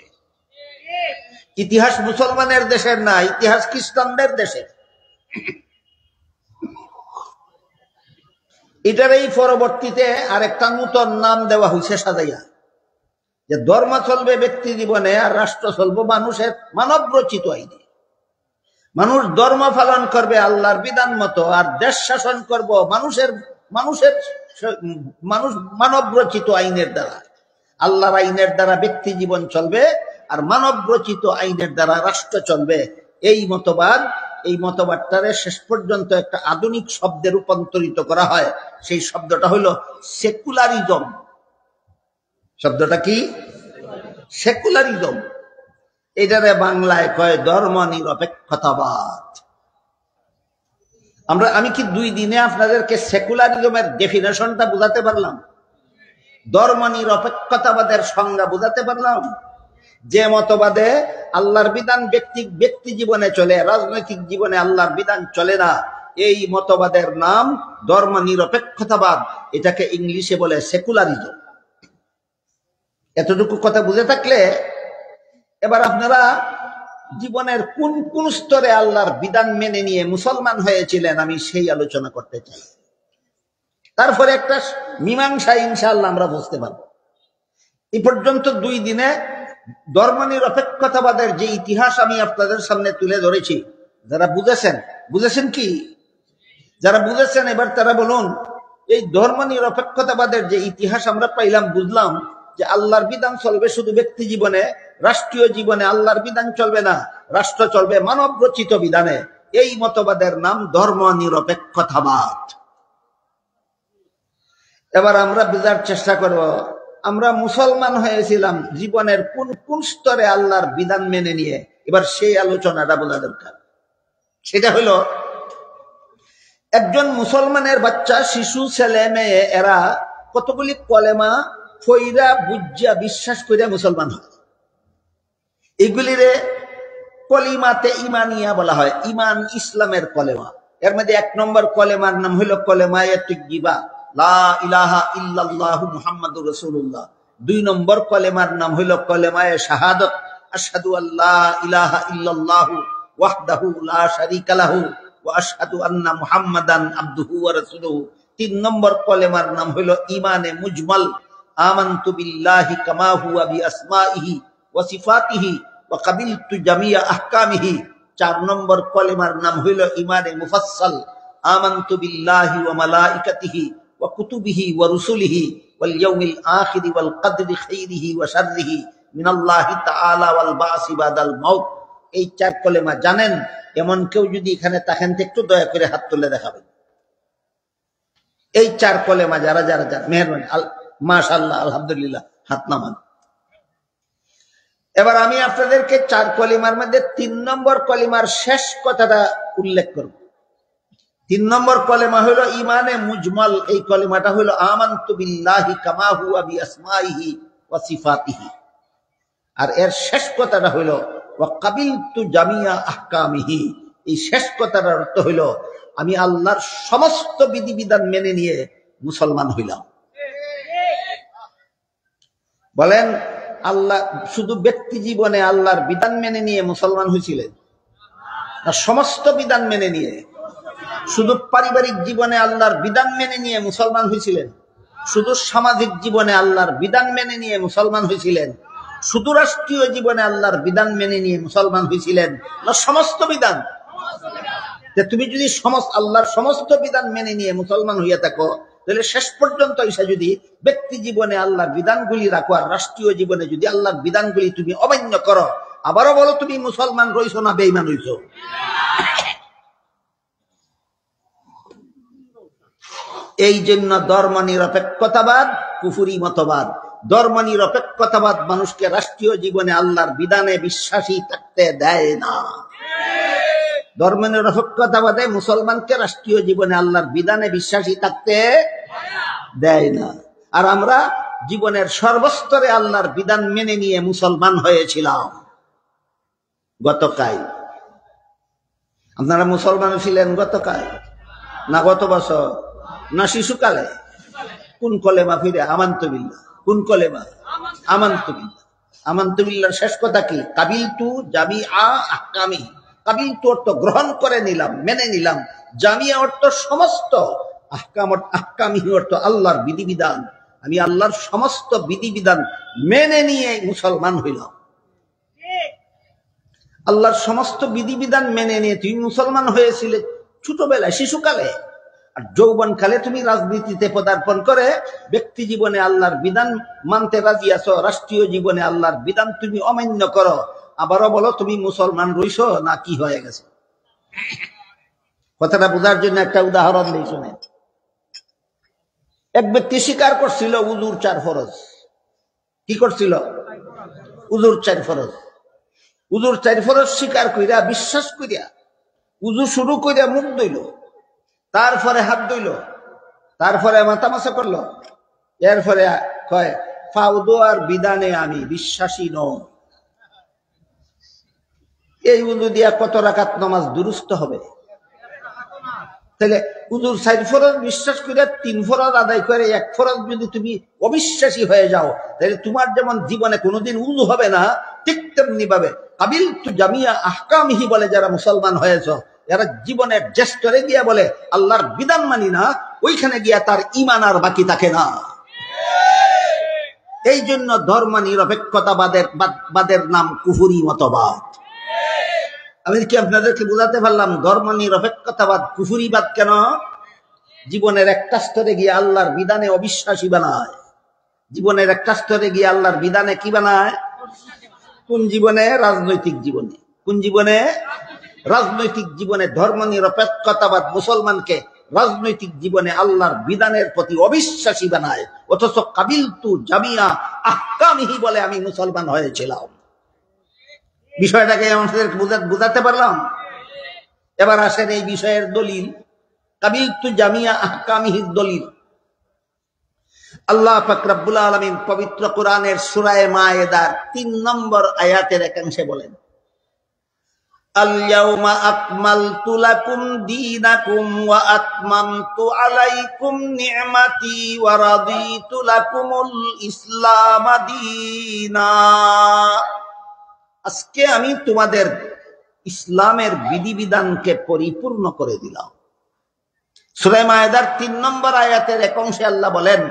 ইতিহাস মুসলমানের দেশের না, ইতিহাস খ্রিস্টানদের দেশের। এটার এই পরবর্তীতে আরেকটা নূতন নাম দেওয়া হয়েছে সাজাইয়া, যে ধর্ম চলবে ব্যক্তি জীবনে আর রাষ্ট্র চলবে মানুষের মানব রচিত আইনে। মানুষ ধর্ম পালন করবে আল্লাহর বিধান মতো, আর দেশ শাসন করব মানুষের মানব রচিত আইনের দ্বারা। আল্লাহর আইনের দ্বারা ব্যক্তি জীবন চলবে আর মানব রচিত আইনের দ্বারা রাষ্ট্র চলবে। এই মতবাদটারে শেষ পর্যন্ত একটা আধুনিক শব্দে রূপান্তরিত করা হয়। সেই শব্দটা হলো সেকুলারিজম। শব্দটা কি? সেকুলারিজম। এটারে বাংলায় কয় ধর্ম নিরপেক্ষতাবাদ। আমি কি দুই দিনে আপনাদেরকে সেকুলারিজমের ডেফিনেশনটা বুঝাতে পারলাম? ধর্ম নিরপেক্ষতাবাদের সংজ্ঞা বুঝাতে পারলাম? যে মতবাদে আল্লাহর বিধান ব্যক্তি জীবনে চলে, রাজনৈতিক জীবনে আল্লাহর বিধান চলে না, এই মতবাদের নাম ধর্ম নিরপেক্ষতাবাদ। এটাকে ইংলিশে বলে সেকুলারিজম। এতটুকু কথা বুঝে থাকলে এবার আপনারা জীবনের কোন কোন স্তরে আল্লাহর বিধান মেনে নিয়ে মুসলমান হয়েছিলেন, আমি সেই আলোচনা করতে চাই। তারপরে একটা মীমাংসা ইনশাআল্লাহ আমরা বুঝতে পারব। এই পর্যন্ত দুই দিনে ধর্ম নিরপেক্ষতাবাদের যে ইতিহাস আমি আপনাদের সামনে তুলে ধরেছি, যারা বুঝেছেন কি? যারা বুঝেছেন এবার তারা বলুন, এই ধর্ম নিরপেক্ষতাবাদের যে ইতিহাস আমরা পাইলাম, বুঝলাম যে আল্লাহর বিধান চলবে শুধু ব্যক্তি জীবনে, রাষ্ট্রীয় জীবনে আল্লাহর বিধান চলবে না, রাষ্ট্র চলবে মানব রচিত বিধানে। এই মতবাদের নাম ধর্ম নিরপেক্ষতাবাদ। এবার আমরা বোঝার চেষ্টা করব, আমরা মুসলমান হয়েছিলাম জীবনের কোন কোন স্তরে আল্লাহর বিধান মেনে নিয়ে। এবার সেই আলোচনাটা বোঝা দরকার। সেটা হলো, একজন মুসলমানের বাচ্চা, শিশু, ছেলে মেয়ে, এরা কতগুলি কলেমা ফইরা বুঝা বিশ্বাস করে মুসলমান হয়। এগুলিরে কলিমাতে ইমানিয়া বলা হয়, ইমান ইসলামের কলেমা। এর মধ্যে এক নম্বর কলেমার নাম হইল কলেমায়ে তাইয়্যিবা, লা ইলাহা ইল্লাল্লাহু মুহাম্মাদুর রাসূলুল্লাহ। দুই নম্বর কলেমার নাম হইল কলেমায়ে শাহাদাত, আশহাদু আল্লা ইলাহা ইল্লাল্লাহু ওয়াহদাহু লা শারীকা লাহু ওয়া আশহাদু আন্না মুহাম্মাদান আবদুহু ওয়া রাসূলুহু। তিন নম্বর কলেমার নাম হইল ঈমানে মুজমাল, আমানতু বিল্লাহি কামা হুয়া বিআসমাইহি ওয়া সিফাতিহি ওয়া কাবিলতু জামিয়া আহকামিহি। চার নম্বর কলেমার নাম হইল ঈমানে মুফাসসাল, আমানতু বিল্লাহি ওয়া মালাইকাতিহি ওয়া কুতুবিহি ওয়া রুসুলিহি ওয়াল ইয়াউমিল আখিরি ওয়াল কদরি খাইরিহি ওয়া শাররিহি মিনাল্লাহি তাআলা ওয়াল বাসি বাদাল মাউত। এই 4 কলেমা জানেন এমন কেউ যদি এখানে থাকেন একটু দয়া করে হাত তুলে দেখাবেন। এই 4 কলেমা যারা যারা জানেন মেহেরবানি, মাশাআল্লাহ, আলহামদুলিল্লাহ, হাত নামান। এবার আমি আপনাদেরকে 4 কলিমার মধ্যে 3 নম্বর কলিমার শেষ কথাটা উল্লেখ করব। 3 নম্বর কলেমা হলো ইমানে মুজমাল। এই কলেমাটা হলো আমানতু বিল্লাহি কামা হুয়া বিআসমাইহি ওয়া সিফাতিহি। আর এর শেষ কথাটা হলো ওয়া কাবিলতু জামিয়া আহকামিহি। এই শেষ কথাটার অর্থ হলো আমি আল্লাহর সমস্ত বিধিবিধান মেনে নিয়ে মুসলমান হইলাম। বলেন, আল্লাহ শুধু ব্যক্তি জীবনে আল্লাহর বিধান মেনে নিয়ে মুসলমান হয়েছিলেন না সমস্ত বিধান মেনে নিয়ে? শুধু পারিবারিক জীবনে আল্লাহর বিধান মেনে নিয়ে মুসলমান হয়েছিলেন? শুধু সামাজিক জীবনে আল্লাহর বিধান মেনে নিয়ে মুসলমান হয়েছিলেন? শুধু রাষ্ট্রীয় জীবনে আল্লাহর বিধান মেনে নিয়ে মুসলমান হয়েছিলেন না সমস্ত বিধান? তুমি যদি আল্লাহর সমস্ত বিধান মেনে নিয়ে মুসলমান হইয়া থাকো, তাহলে শেষ পর্যন্ত এসে যদি ব্যক্তি জীবনে আল্লাহর বিধানগুলি রাখো আর রাষ্ট্রীয় জীবনে যদি আল্লাহর বিধানগুলি তুমি অমান্য করো, আবারও বলো তুমি মুসলমান রইছো না বেঈমান হইছো? এই জন্য ধর্ম নিরপেক্ষতাবাদ কুফরি মতবাদ। ধর্ম নিরপেক্ষতাবাদ মানুষকে রাষ্ট্রীয় জীবনে আল্লাহর বিধানে বিশ্বাসী থাকতে দেয় না। ধর্ম নিরপেক্ষতাবাদে মুসলমানকে রাষ্ট্রীয় জীবনে আল্লাহর বিধানে বিশ্বাসী থাকতে দেয় না। আর আমরা জীবনের সর্বস্তরে আল্লাহর বিধান মেনে নিয়ে মুসলমান হয়েছিলাম। গতকাল আপনারা মুসলমান ছিলেন? গতকাল না গত বছর না শিশুকালে? কোন কলেমা ফিরে? আমানতু বিল্লাহ। কোন কলেমা? আমানতু বিল্লাহ। আমানতু বিল্লাহর শেষ কথা কি? কাবিলতু জামিআ আহকামি। কাবিলতু অর্থ গ্রহণ করে নিলাম, মেনে নিলাম। জামিয়া অর্থ সমস্ত, আহকামি অর্থ আল্লাহর বিধিবিধান। আমি আল্লাহর সমস্ত বিধিবিধান মেনে নিয়ে মুসলমান হইলাম। আল্লাহর সমস্ত বিধিবিধান মেনে নিয়ে তুমি মুসলমান হয়েছিলে ছোটবেলায়, শিশুকালে। আর যৌবনকালে তুমি রাজনীতিতে পদার্পণ করে ব্যক্তি জীবনে আল্লাহর বিধান মানতে রাজি আছো, রাষ্ট্রীয় জীবনে আল্লাহর বিধান তুমি অমান্য করো, আবারও বলো তুমি মুসলমান রইছো না কি হয়ে গেছে? কথাটা বোঝার জন্য একটা উদাহরণ দিই শুনেন। এক ব্যক্তি স্বীকার করছিল উজুর 4 ফরজ। কি করছিল? উজুর 4 ফরজ। উজুর 4 ফরজ স্বীকার কইরা, বিশ্বাস কইরা উজু শুরু কইরা মুখ ধুইল, তারপরে হাত ধুইল, তারপরে মাথা মাসা করলো, এরপরে কয় ফাউদু আর বিধানে আমি বিশ্বাসী নই। এই উজু দিয়া কত রাকাত নামাজ দুরুস্ত হবে? তাহলে উজুর 4 ফরজ বিশ্বাস করে 3 ফরজ আদায় করে 1 ফরজ যদি তুমি অবিশ্বাসী হয়ে যাও, তাহলে তোমার যেমন জীবনে কোনোদিন উজু হবে না, ঠিক তেমনি ভাবে কাবিলতু জামিয়া আহকামিহি বলে যারা মুসলমান হয়েছ, এরা জীবনের জ্যেষ্ঠরে গিয়া বলে আল্লাহর বিধান মানি না, ওইখানে গিয়া তার ঈমান আর বাকি থাকে না। এই জন্য ধর্ম নিরপেক্ষতাবাদের নাম কুফরি মতবাদ। আমি কি আপনাদেরকে বোঝাতে পারলাম ধর্ম নিরপেক্ষতাবাদ কুফরিবাদ কেন? জীবনের একটা স্তরে গিয়ে আল্লাহর বিধানে অবিশ্বাসী বানায়। জীবনের একটা স্তরে গিয়ে আল্লাহর বিধানে কি বানায়? কোন জীবনে? রাজনৈতিক জীবনে। কোন জীবনে? রাজনৈতিক জীবনে ধর্ম নিরপেক্ষতাবাদ মুসলমানকে রাজনৈতিক জীবনে আল্লাহর বিধানের প্রতি অবিশ্বাসী বানায়। অথচ কাবিলতু জামিয়া আহকামিহি বলে আমি মুসলমান হয়েছিলাম। বিষয়টাকে আমাদের বুঝাতে পারলাম? এবার আসেন এই বিষয়ের দলিল। কাবিলতু জামিয়া আহকামিহির দলিল আল্লাহ পাক রব্বুল আলামিন পবিত্র কোরআনের সূরা মায়েদার 3 নম্বর আয়াতের একাংশে বলেন, আল-ইয়াউমা আকমালতু লাকুম দীনাকুম ওয়া আতমামতু আলাইকুম নি'মাতি ওয়া রাদিতু লাকুমুল ইসলাম দীনা। আজকে আমি তোমাদের ইসলামের বিধিবিধানকে পরিপূর্ণ করে দিলাম। সূরা মায়েদার 3 নম্বর আয়াতের এক অংশে আল্লাহ বলেন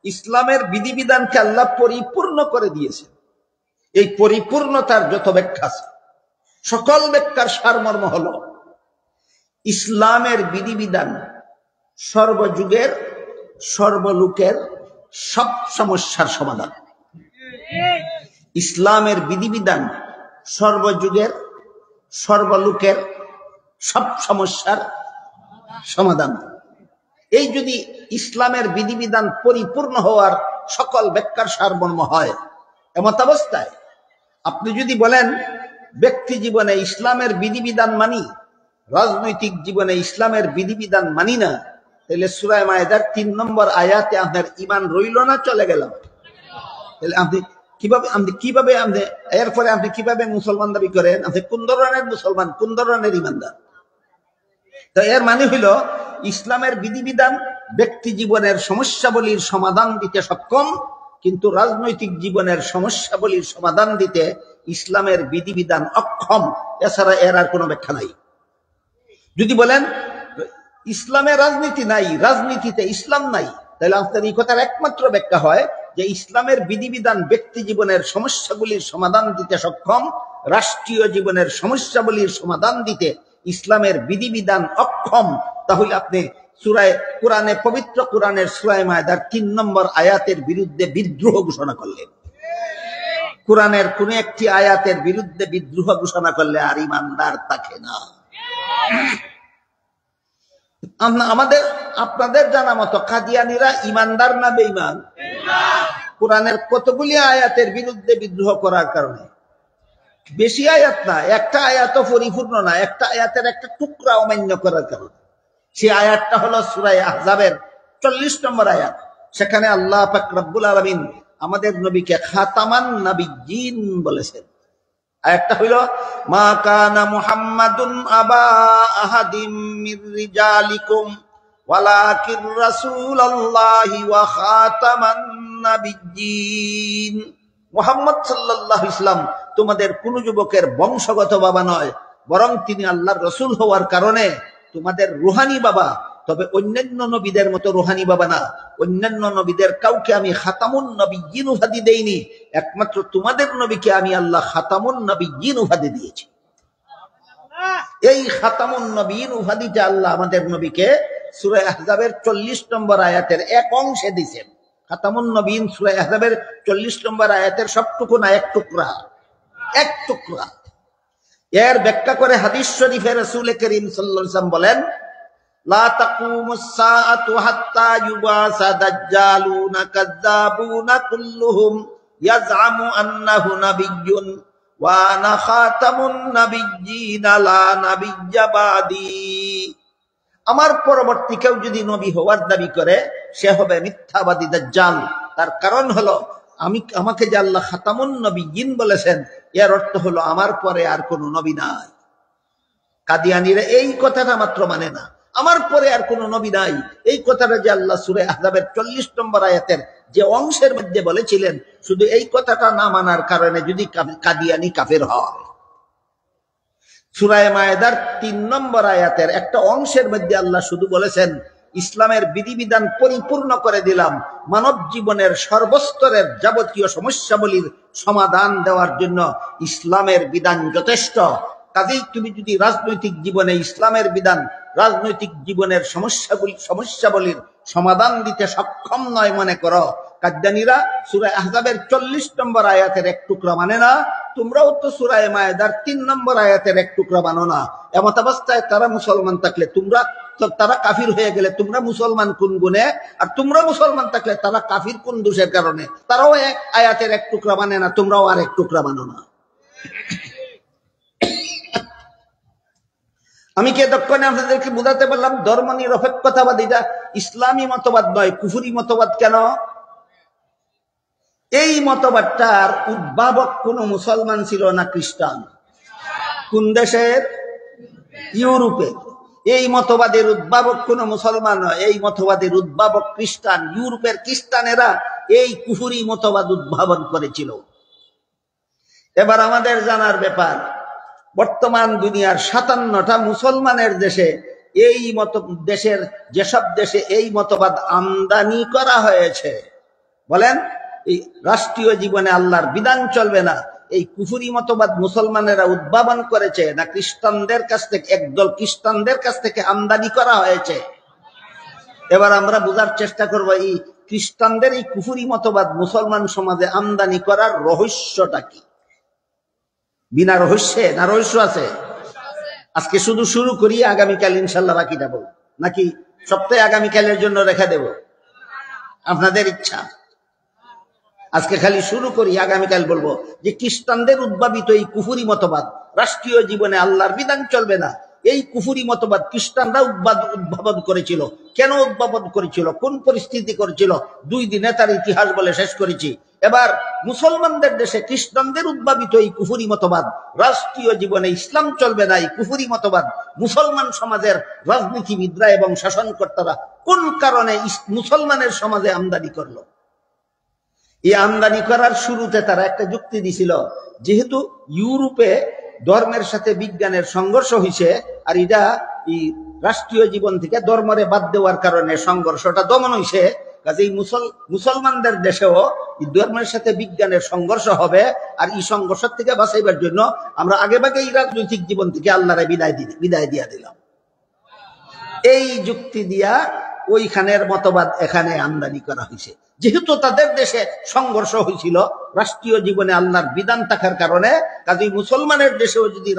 ইসলামের বিধিবিধানকে আল্লাহ পরিপূর্ণ করে দিয়েছেন। এই পরিপূর্ণতার যত ব্যাখ্যা আছে, সকল ব্যাখ্যার সারমর্ম হলো ইসলামের বিধিবিধান সর্বযুগের সর্বলোকের সব সমস্যার সমাধান। ইসলামের বিধিবিধান সর্বযুগের সর্বলোকের সব সমস্যার সমাধান। এই যদি ইসলামের বিধিবিধান পরিপূর্ণ হওয়ার সকল ব্যাখ্যার সারমর্ম হয়, এমত অবস্থায় আপনি যদি বলেন ব্যক্তি জীবনে ইসলামের বিধিবিধান মানি, রাজনৈতিক জীবনে ইসলামের বিধিবিধান মানি না, তাহলে সূরা মায়েদার 3 নম্বর আয়াতে আপনার ঈমান রইল না, চলে গেল। তাহলে আপনি কিভাবে এরপরে আপনি কিভাবে মুসলমান দাবি করেন? আপনি কোন ধরনের মুসলমান, কোন ধরনের ঈমানদার? তো এর মানে হইল ইসলামের বিধিবিধান ব্যক্তি জীবনের সমস্যাবলীর সমাধান দিতে সক্ষম, কিন্তু রাজনৈতিক জীবনের সমস্যাবলীর সমাধান দিতে ইসলামের বিধিবিধান অক্ষম। এছাড়া এর আর কোনো ব্যাখ্যা নাই। যদি বলেন ইসলামে রাজনীতি নাই, রাজনীতিতে ইসলাম নাই, তাহলে আপনার এই কথার একমাত্র ব্যাখ্যা হয় যে ইসলামের বিধিবিধান ব্যক্তি জীবনের সমস্যাগুলির সমাধান দিতে সক্ষম, রাষ্ট্রীয় জীবনের সমস্যাবলীর সমাধান দিতে ইসলামের বিধিবিধান অক্ষম। তাহলে আপনি কোরআনে, পবিত্র কোরআনের সূরা মায়েদার 3 নম্বর আয়াতের বিরুদ্ধে বিদ্রোহ ঘোষণা করলেন। কোরআনের কোন একটি আয়াতের বিরুদ্ধে বিদ্রোহ ঘোষণা করলে আর ঈমানদার থাকে না। আপনাদের জানা মতো কাদিয়ানীরা ঈমানদার না বেঈমান? কোরআনের কতগুলি আয়াতের বিরুদ্ধে বিদ্রোহ করার কারণে, বেশি আয়াত না, একটা আয়াতও পরিপূর্ণ না, একটা আয়াতের একটা টুকরা অমান্য করার কারণে। সেই আয়াতটা হলো সূরা আহজাবের 40 নম্বর আয়াত। সেখানে আল্লাহ পাক রব্বুল আলামিন আমাদের নবীকে খাতামান নবিয়্যিন বলেছেন। আয়াতটা হইল মা কানা মুহাম্মাদুন আবা আহাদিম মির রিজালিকুম ওয়ালাকির রাসূলুল্লাহি ওয়া খাতামান নবিয়্যিন। মুহাম্মদ সাল্লাল্লাহু আলাইহি ওয়াসাল্লাম তোমাদের কোন যুবকের বংশগত বাবা নয়, বরং তিনি আল্লাহর রাসূল হওয়ার কারণে তোমাদের রুহানি বাবা। তবে অন্যান্য নবীদের মতো রুহানি বাবা না। অন্যান্য নবীদের কাউকে আমি খাতামুন নবিয়্যিন উপাধি দেইনি, একমাত্র তোমাদের নবীকে আমি আল্লাহ খাতামুন নবিয়্যিন উপাধি দিয়েছি। এই খাতামুন নবিয়্যিন উপাধিটা আল্লাহ আমাদের নবীকে সূরা আহজাবের 40 নম্বর আয়াতের এক অংশে দিয়েছেন। খাতামুন নবিয়্যিন সূরা আহজাবের 40 নম্বর আয়াতের সবটুকু না, এক টুকরা, এক টুকরা। এর ব্যাখ্যা করে হাদিস শরীফে রাসূল করিম সাল্লাল্লাহু আলাইহি ওয়াসাল্লাম বলেন লা তাকুমুস সাআতু হাত্তা ইউবাসা দাজ্জালুনা কাযযাবুনা কুল্লুহুম ইয়াজআমু আন্নাহু নাবিয়্যুন ওয়া আনা খাতামুন নাবিয়্যিন লা নাবিয়্যা বাদি। আমার পরবর্তী কেউ যদি নবী হওয়ার দাবি করে সে হবে মিথ্যাবাদী দাজ্জাল। তার কারণ হলো আমাকে যে আল্লাহ খাতামুন নবিয়্যিন বলেছেন, এর অর্থ হলো আমার পরে আর কোন নবী নাই। কাদিয়ানীরা এই কথাটা মাত্র মানে না, আমার পরে আর কোন নবী নাই। এই কথাটা যে আল্লাহ সূরা আহজাবের 40 নম্বর আয়াতের যে অংশের মধ্যে বলেছিলেন, শুধু এই কথাটা না মানার কারণে যদি কাদিয়ানী কাফের হয়। সূরা মায়েদার 3 নম্বর আয়াতের একটা অংশের মধ্যে আল্লাহ শুধু বলেছেন ইসলামের বিধিবিধান পরিপূর্ণ করে দিলাম, মানব জীবনের সর্বস্তরের যাবতীয় সমস্যাবলীর সমাধান দেওয়ার জন্য ইসলামের বিধান যথেষ্ট। কাজেই তুমি যদি রাজনৈতিক জীবনে ইসলামের বিধান রাজনৈতিক জীবনের সমস্যাবলীর সমাধান দিতে সক্ষম নয় মনে করো, কাদিয়ানীরা সূরা আহজাবের 40 নম্বর আয়াতের এক টুকরা মানে না, তোমরাও তো সূরা মায়েদার 3 নম্বর আয়াতের এক টুকরা মানো না। এমত অবস্থায় তারা মুসলমান থাকলে তারা কাফির হয়ে গেলে তোমরা মুসলমান কোন গুণে? আর তোমরা মুসলমান থাকলে তারা কাফির কোন দোষের কারণে? তারাও এক আয়াতের এক টুকরা মানে না, তোমরাও আর এক টুকরা মানো না। আমি কি এতক্ষণে আপনাদেরকে বুঝাতে পারলাম ধর্ম নিরপেক্ষতাবাদীটা ইসলামী মতবাদ নয়, কুফরি মতবাদ কেন? এই মতবাদটার উদ্ভাবক কোন মুসলমান ছিল না খ্রিস্টান। কোন দেশের? ইউরোপে। এই মতবাদের উদ্ভাবক কোন মুসলমান নয়, এই মতবাদের উদ্ভাবক খ্রিস্টান। ইউরোপের খ্রিস্টানেরা এই কুফরি মতবাদ উদ্ভাবন করেছিল। এবার আমাদের জানার ব্যাপার, বর্তমান দুনিয়ার 57টা মুসলমানের দেশে যেসব দেশে এই মতবাদ আমদানি করা হয়েছে, বলেন এই রাষ্ট্রীয় জীবনে আল্লাহর বিধান চলবে না, এই কুফরি মতবাদ মুসলমানেরা উদ্ভাবন করেছে না খ্রিস্টানদের কাছ থেকে, একদল খ্রিস্টানদের কাছ থেকে আমদানি করা হয়েছে? এবার আমরা বোঝার চেষ্টা করবো খ্রিস্টানদের এই কুফুরি মতবাদ মুসলমান সমাজে আমদানি করার রহস্যটা কি? বিনা রহস্যে না রহস্য আছে? আজকে শুধু শুরু করি, আগামীকাল ইনশাল্লাহ বাকিটা বলবো, নাকি সপ্তাহে আগামীকালের জন্য রেখে দেব? আপনাদের ইচ্ছা। আজকে খালি শুরু করি, আগামীকাল বলবো যে খ্রিস্টানদের উদ্ভাবিত এই কুফুরি মতবাদ রাষ্ট্রীয় জীবনে আল্লাহর বিধান চলবে না, এই কুফুরি মতবাদ খ্রিস্টানরা উদ্ভাবন করেছিল। কেন উদ্ভাবন করেছিল, কোন পরিস্থিতি করেছিল, 2 দিনে তার ইতিহাস বলে শেষ করেছি। এবার মুসলমানদের দেশে খ্রিস্টানদের উদ্ভাবিত এই কুফুরি মতবাদ রাষ্ট্রীয় জীবনে ইসলাম চলবে না, এই কুফুরি মতবাদ মুসলমান সমাজের রাজনীতিবিদরা এবং শাসনকর্তারা কোন কারণে মুসলমানের সমাজে আমদানি করলো। এই আমদানি করার শুরুতে তারা একটা যুক্তি দিছিল, যেহেতু ইউরোপে ধর্মের সাথে বিজ্ঞানের সংঘর্ষ হয়েছে, আর এটা এই রাষ্ট্রীয় জীবন থেকে ধর্মরে বাদ দেওয়ার কারণে সংঘর্ষটা দমন হয়েছে, কাজেই মুসলমানদের দেশেও ধর্মের সাথে বিজ্ঞানের সংঘর্ষ হবে, আর এই সংঘর্ষ থেকে বাঁচাইবার জন্য আমরা আগেভাগে এই রাজনৈতিক জীবন থেকে আল্লাহরে বিদায় দিয়া দিলাম। এই যুক্তি দিয়া ওইখানের মতবাদ এখানে আমদানি করা হয়েছে। যেহেতু তাদের দেশে সংঘর্ষ হয়েছিল রাষ্ট্রীয় জীবনে আল্লাহর বিধান থাকার কারণে, কাজেই মুসলমানের দেশেও যদি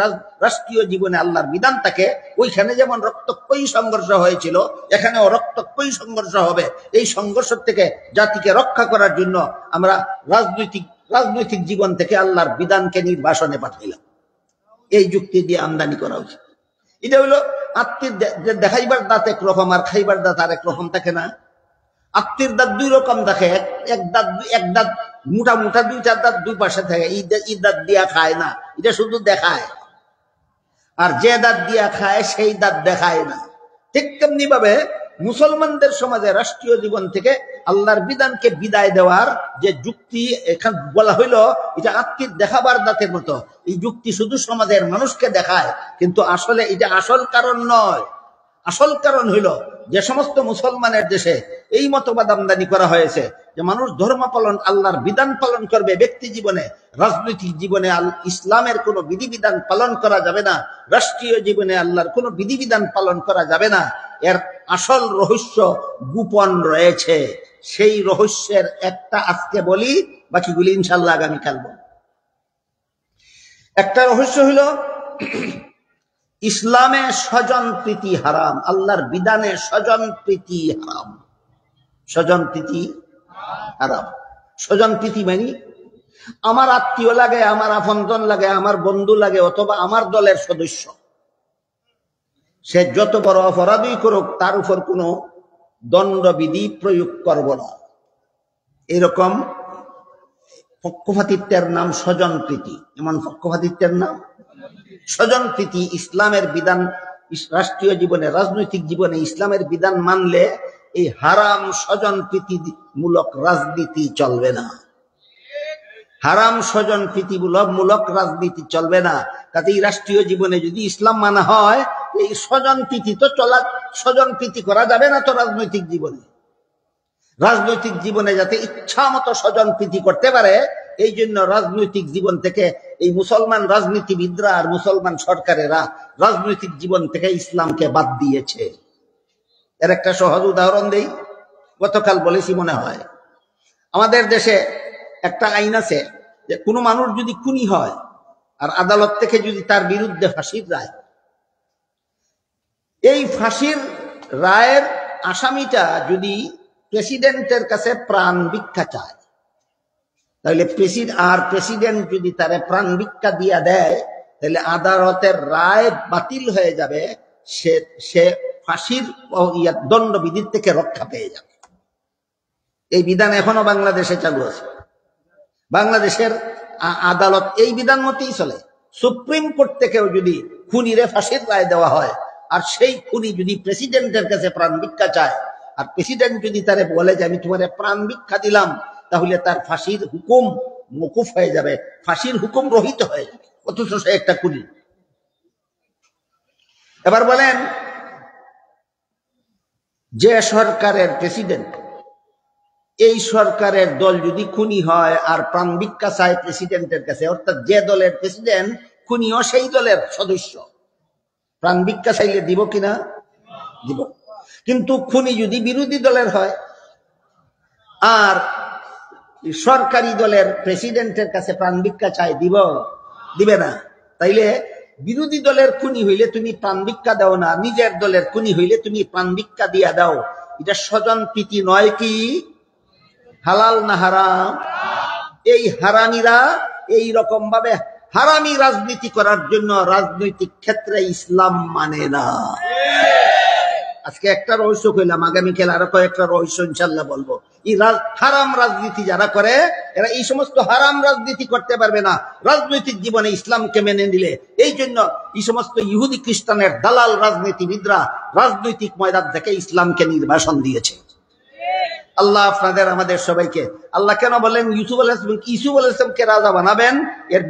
রাষ্ট্রীয় জীবনে আল্লাহর বিধান থাকে, ওইখানে যেমন রক্তক্ষয়ী সংঘর্ষ হয়েছিল এখানেও রক্তক্ষয়ী সংঘর্ষ হবে। এই সংঘর্ষ থেকে জাতিকে রক্ষা করার জন্য আমরা রাজনৈতিক জীবন থেকে আল্লাহর বিধানকে নির্বাসনে পাঠাইলাম। এই যুক্তি দিয়ে আমদানি করা উচিত। এটা হইলো আত্মীর দেখাইবার দাঁত একরকম আর খাইবার দাঁত আর একরকম থাকে না? আত্মীর দাঁত 2 রকম থাকে, এক দাঁত মোটা মোটা, 2টা দাঁত 2 পাশে থাকে, এই দাঁত দিয়া খায় না, এটা শুধু দেখায়। আর যে দাঁত দিয়া খায় সেই দাঁত দেখায় না। ঠিক তেমনি ভাবে মুসলমানদের সমাজে রাষ্ট্রীয় জীবন থেকে আল্লাহর বিধানকে বিদায় দেওয়ার যে যুক্তি এখান বলা হইল, এটা আত্মীর দেখাবার দাঁতের মতো। এই যুক্তি শুধু সমাজের মানুষকে দেখায়, কিন্তু আসলে এটা আসল কারণ নয়। আসল কারণ হইল যে সমস্ত মুসলমানের দেশে এই মতবাদ আমদানি করা হয়েছে যে মানুষ ধর্ম পালন, আল্লাহর বিধান পালন করবে ব্যক্তি জীবনে, রাজনৈতিক জীবনে ইসলামের কোনো বিধিবিধান পালন করা যাবে না, রাষ্ট্রীয় জীবনে আল্লাহর কোনো বিধিবিধান পালন করা যাবে না। এর আসল রহস্য গোপন রয়েছে। সেই রহস্যের একটা আজকে বলি, বাকিগুলি ইনশাল্লাহ আগামীকাল বলব। একটা রহস্য হইল ইসলামে স্বজন প্রীতি হারাম, আল্লাহর বিধানে স্বজন প্রীতি হারাম। স্বজন প্রীতি হারাম। স্বজন প্রীতি মানে আমার আত্মীয় লাগে, আমার আপনজন লাগে, আমার বন্ধু লাগে, অথবা আমার দলের সদস্য, সে যত বড় অপরাধই করুক তার উপর কোনো দণ্ডবিধি প্রয়োগ করব না। এরকম পক্ষপাতিত্বের নাম স্বজন প্রীতি। এমন পক্ষপাতিত্বের নাম স্বজন প্রীতি। ইসলামের বিধান রাষ্ট্রীয় জীবনে, রাজনৈতিক জীবনে ইসলামের বিধান মানলে এই হারাম স্বজন প্রীতি মূলক রাজনীতি চলবে না। হারাম স্বজন প্রীতিমূলক রাজনীতি চলবে না। কাজে এই রাষ্ট্রীয় জীবনে যদি ইসলাম মানা হয়, এই স্বজন প্রীতি তো স্বজন প্রীতি করা যাবে না তো রাজনৈতিক জীবনে। রাজনৈতিক জীবনে যাতে ইচ্ছা মতো স্বজন প্রীতি করতে পারে, এই জন্য রাজনৈতিক জীবন থেকে এই মুসলমান রাজনীতিবিদরা আর মুসলমান সরকারেরা রাজনৈতিক জীবন থেকে ইসলামকে বাদ দিয়েছে। এর একটা সহজ উদাহরণ দেই, গতকাল বলেছি মনে হয়। আমাদের দেশে একটা আইন আছে যে কোনো মানুষ যদি খুনি হয় আর আদালত থেকে যদি তার বিরুদ্ধে ফাঁসির রায়, এই ফাঁসির রায়ের আসামিটা যদি প্রেসিডেন্টের কাছে প্রাণ ভিক্ষা চায়, তাহলে প্রেসিডেন্ট যদি তারে প্রাণ ভিক্ষা দিয়া দেয়, তাহলে আদালতের রায় বাতিল হয়ে যাবে, সে ফাঁসির দণ্ডবিধির থেকে রক্ষা পেয়ে যাবে। এই বিধান এখনো বাংলাদেশে চালু আছে। বাংলাদেশের আদালত এই বিধান মতেই চলে। সুপ্রিম কোর্ট থেকেও যদি খুনিরে ফাঁসির রায় দেওয়া হয়, আর সেই খুনি যদি প্রেসিডেন্টের কাছে প্রাণ ভিক্ষা চায়, আর প্রেসিডেন্ট যদি তারে বলে যে আমি তোমার প্রাণ ভিক্ষা দিলাম, তাহলে তার ফাঁসির হুকুম মকুফ হয়ে যাবে, ফাঁসির হুকুম রহিত হয়ে যাবে, অথচ সে একটা খুনি। এবার বলেন, যে সরকারের প্রেসিডেন্ট, এই সরকারের দল যদি খুনি হয় আর প্রাণ ভিক্ষা চায় প্রেসিডেন্টের কাছে, অর্থাৎ যে দলের প্রেসিডেন্ট খুনিও সেই দলের সদস্য, প্রাণ ভিক্ষা চাইলে দিব কিনা? দিব। কিন্তু খুনি যদি বিরোধী দলের হয়, আর সরকারি দলের প্রেসিডেন্টের কাছে প্রাণ ভিক্ষা চাই, দিবে না। তাইলে বিরোধী দলের খুনি হইলে তুমি প্রাণ ভিক্ষা দাও না, নিজের দলের খুনি হইলে তুমি প্রাণ ভিক্ষা দিয়া দাও। এটা স্বজন প্রীতি নয় কি? হালাল না হারাম? এই হারামিরা এই রকম ভাবে হারামি রাজনীতি করার জন্য রাজনৈতিক ক্ষেত্রে ইসলাম মানে না। আজকে একটা রহস্য কইলাম, আগামীকাল আরো কয়েকটা রহস্য ইনশাল্লাহ বলবো। এই হারাম রাজনীতি যারা করে, এরা এই সমস্ত হারাম রাজনীতি করতে পারবে না রাজনৈতিক জীবনে ইসলামকে মেনে নিলে। এই জন্য এই সমস্ত ইহুদি খ্রিস্টানের দালাল রাজনীতিবিদরা রাজনৈতিক ময়দান থেকে ইসলামকে নির্বাসন দিয়েছে। আল্লাহ আপনাদের আমাদের সবাইকে, আল্লাহ কেন বলেন ইউসুফ আলাইহিসসালামকে রাজা বানাবেন, এর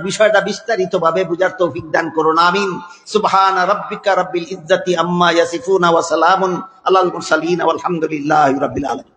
বিষয়টা বিস্তারিত ভাবে বুঝার তৌফিক দান করুন, আমিন। সুবহান রাব্বিকা রাব্বিল ইজ্জাতি আম্মা ইয়াসিফুন ওয়া সালামুন আলাল মুরসালিন ওয়াল হামদুলিল্লাহি রাব্বিল আলামিন।